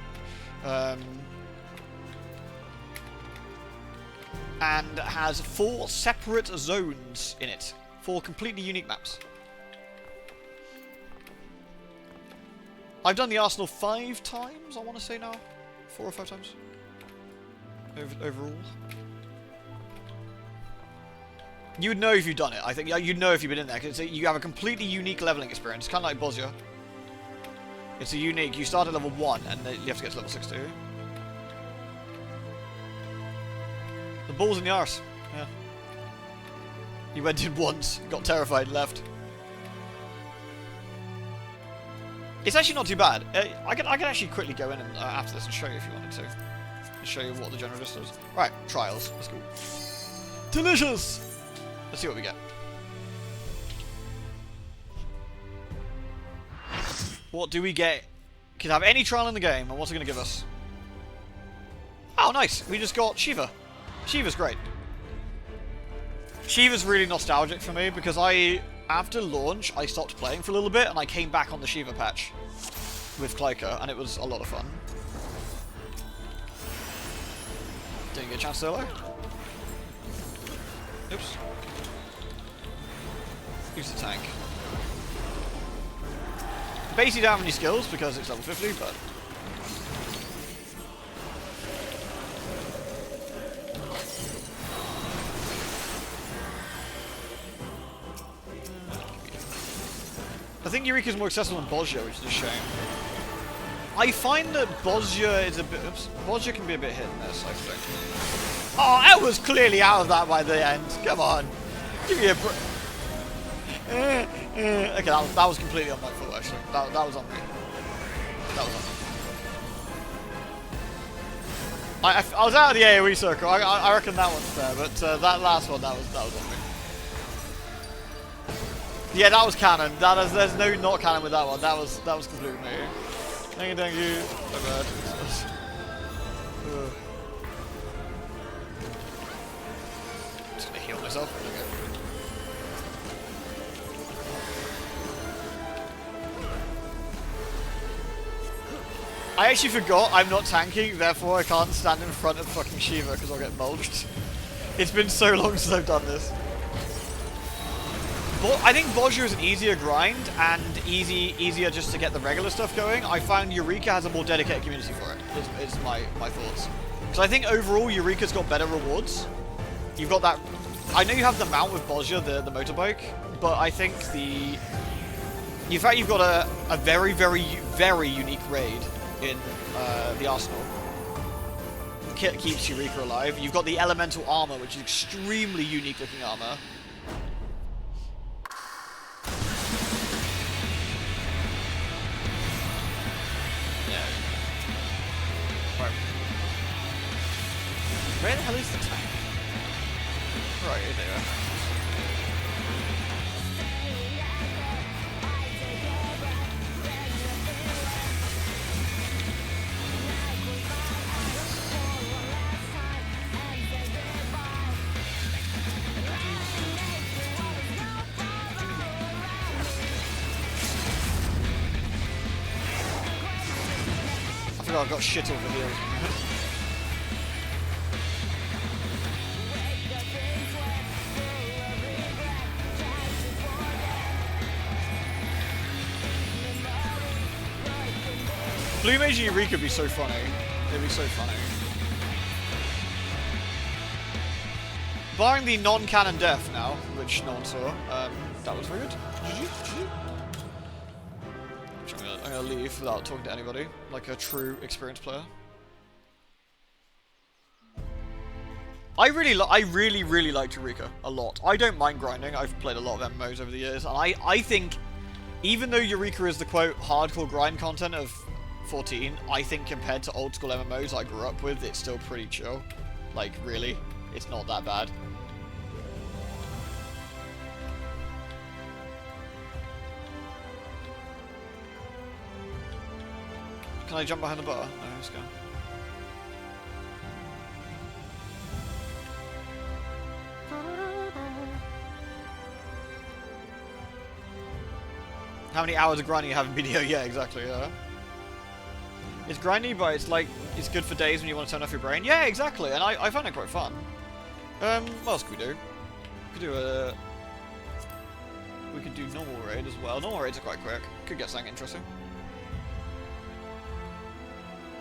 And has 4 separate zones in it. 4 completely unique maps. I've done the Arsenal 5 times, I want to say now. 4 or 5 times. Overall. You would know if you've done it. I think you'd know if you've been in there, because you have a completely unique leveling experience. It's kind of like Bosnia. It's a unique. You start at level 1, and then you have to get to level 6 too. The ball's in the arse. Yeah. You went in once, got terrified, left. It's actually not too bad. I can actually quickly go in and, after this and show you if you wanted to. And show you what the general list is. Right, trials. Let's go. Delicious! Let's see what we get. What do we get? Could have any trial in the game, and what's it going to give us? Oh, nice! We just got Shiva. Shiva's great. Shiva's really nostalgic for me, because after launch, I stopped playing for a little bit, and I came back on the Shiva patch with Clyker, and it was a lot of fun. Didn't get a chance solo. Oops. Use the tank. Basically don't have any skills because it's level 50, but... I think Eureka's more accessible than Bosnia, which is a shame. I find that Bosnia is a bit... Oops. Bosnia can be a bit hit and miss, I think. Oh, I was clearly out of that by the end. Come on. Give me a break. Okay, that was completely on my fault, actually. That was on me. That was on me. I was out of the AoE circle. I reckon that one's fair, but that last one, that was on me. Yeah, that was canon. There's no not canon with that one. That was completely me. Thank you. So bad. Just gonna heal myself. Okay. I actually forgot I'm not tanking, therefore I can't stand in front of fucking Shiva because I'll get mulched. It's been so long since I've done this. I think Bosnia is an easier grind and easier just to get the regular stuff going. I found Eureka has a more dedicated community for it, is my thoughts. Because I think overall Eureka's got better rewards. You've got that... I know you have the mount with Bosnia, the motorbike, but I think in fact, you've got a very, very, very unique raid in the Arsenal. Kit keeps Eureka alive. You've got the elemental armor, which is extremely unique looking armor. Yeah. Right. Where the hell is the tank? Right, there. I got shit over here. Blue Mage and Eureka would be so funny. It'd be so funny. Barring the non-canon death now, which no one saw, that was very good. GG. I'm gonna leave without talking to anybody, like a true experienced player. I really like Eureka a lot. I don't mind grinding. I've played a lot of MMOs over the years, and I think, even though Eureka is the quote hardcore grind content of 14, I think compared to old school MMOs I grew up with, it's still pretty chill. Like, really, it's not that bad. Can I jump behind the bar? No, let's go. How many hours of grinding you have in BDO? Yeah, exactly, yeah. It's grindy, but it's like, it's good for days when you want to turn off your brain. Yeah, exactly, and I find it quite fun. What else can we do? We could do normal raid as well. Normal raids are quite quick. Could get something interesting.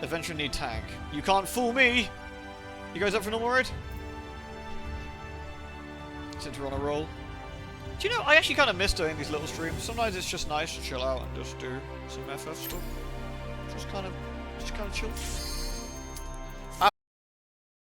Eventually need tank. You can't fool me! You guys up for normal raid? Since we're on a roll. Do you know, I actually kind of miss doing these little streams. Sometimes it's just nice to chill out and just do some FF stuff. Just kind of chill.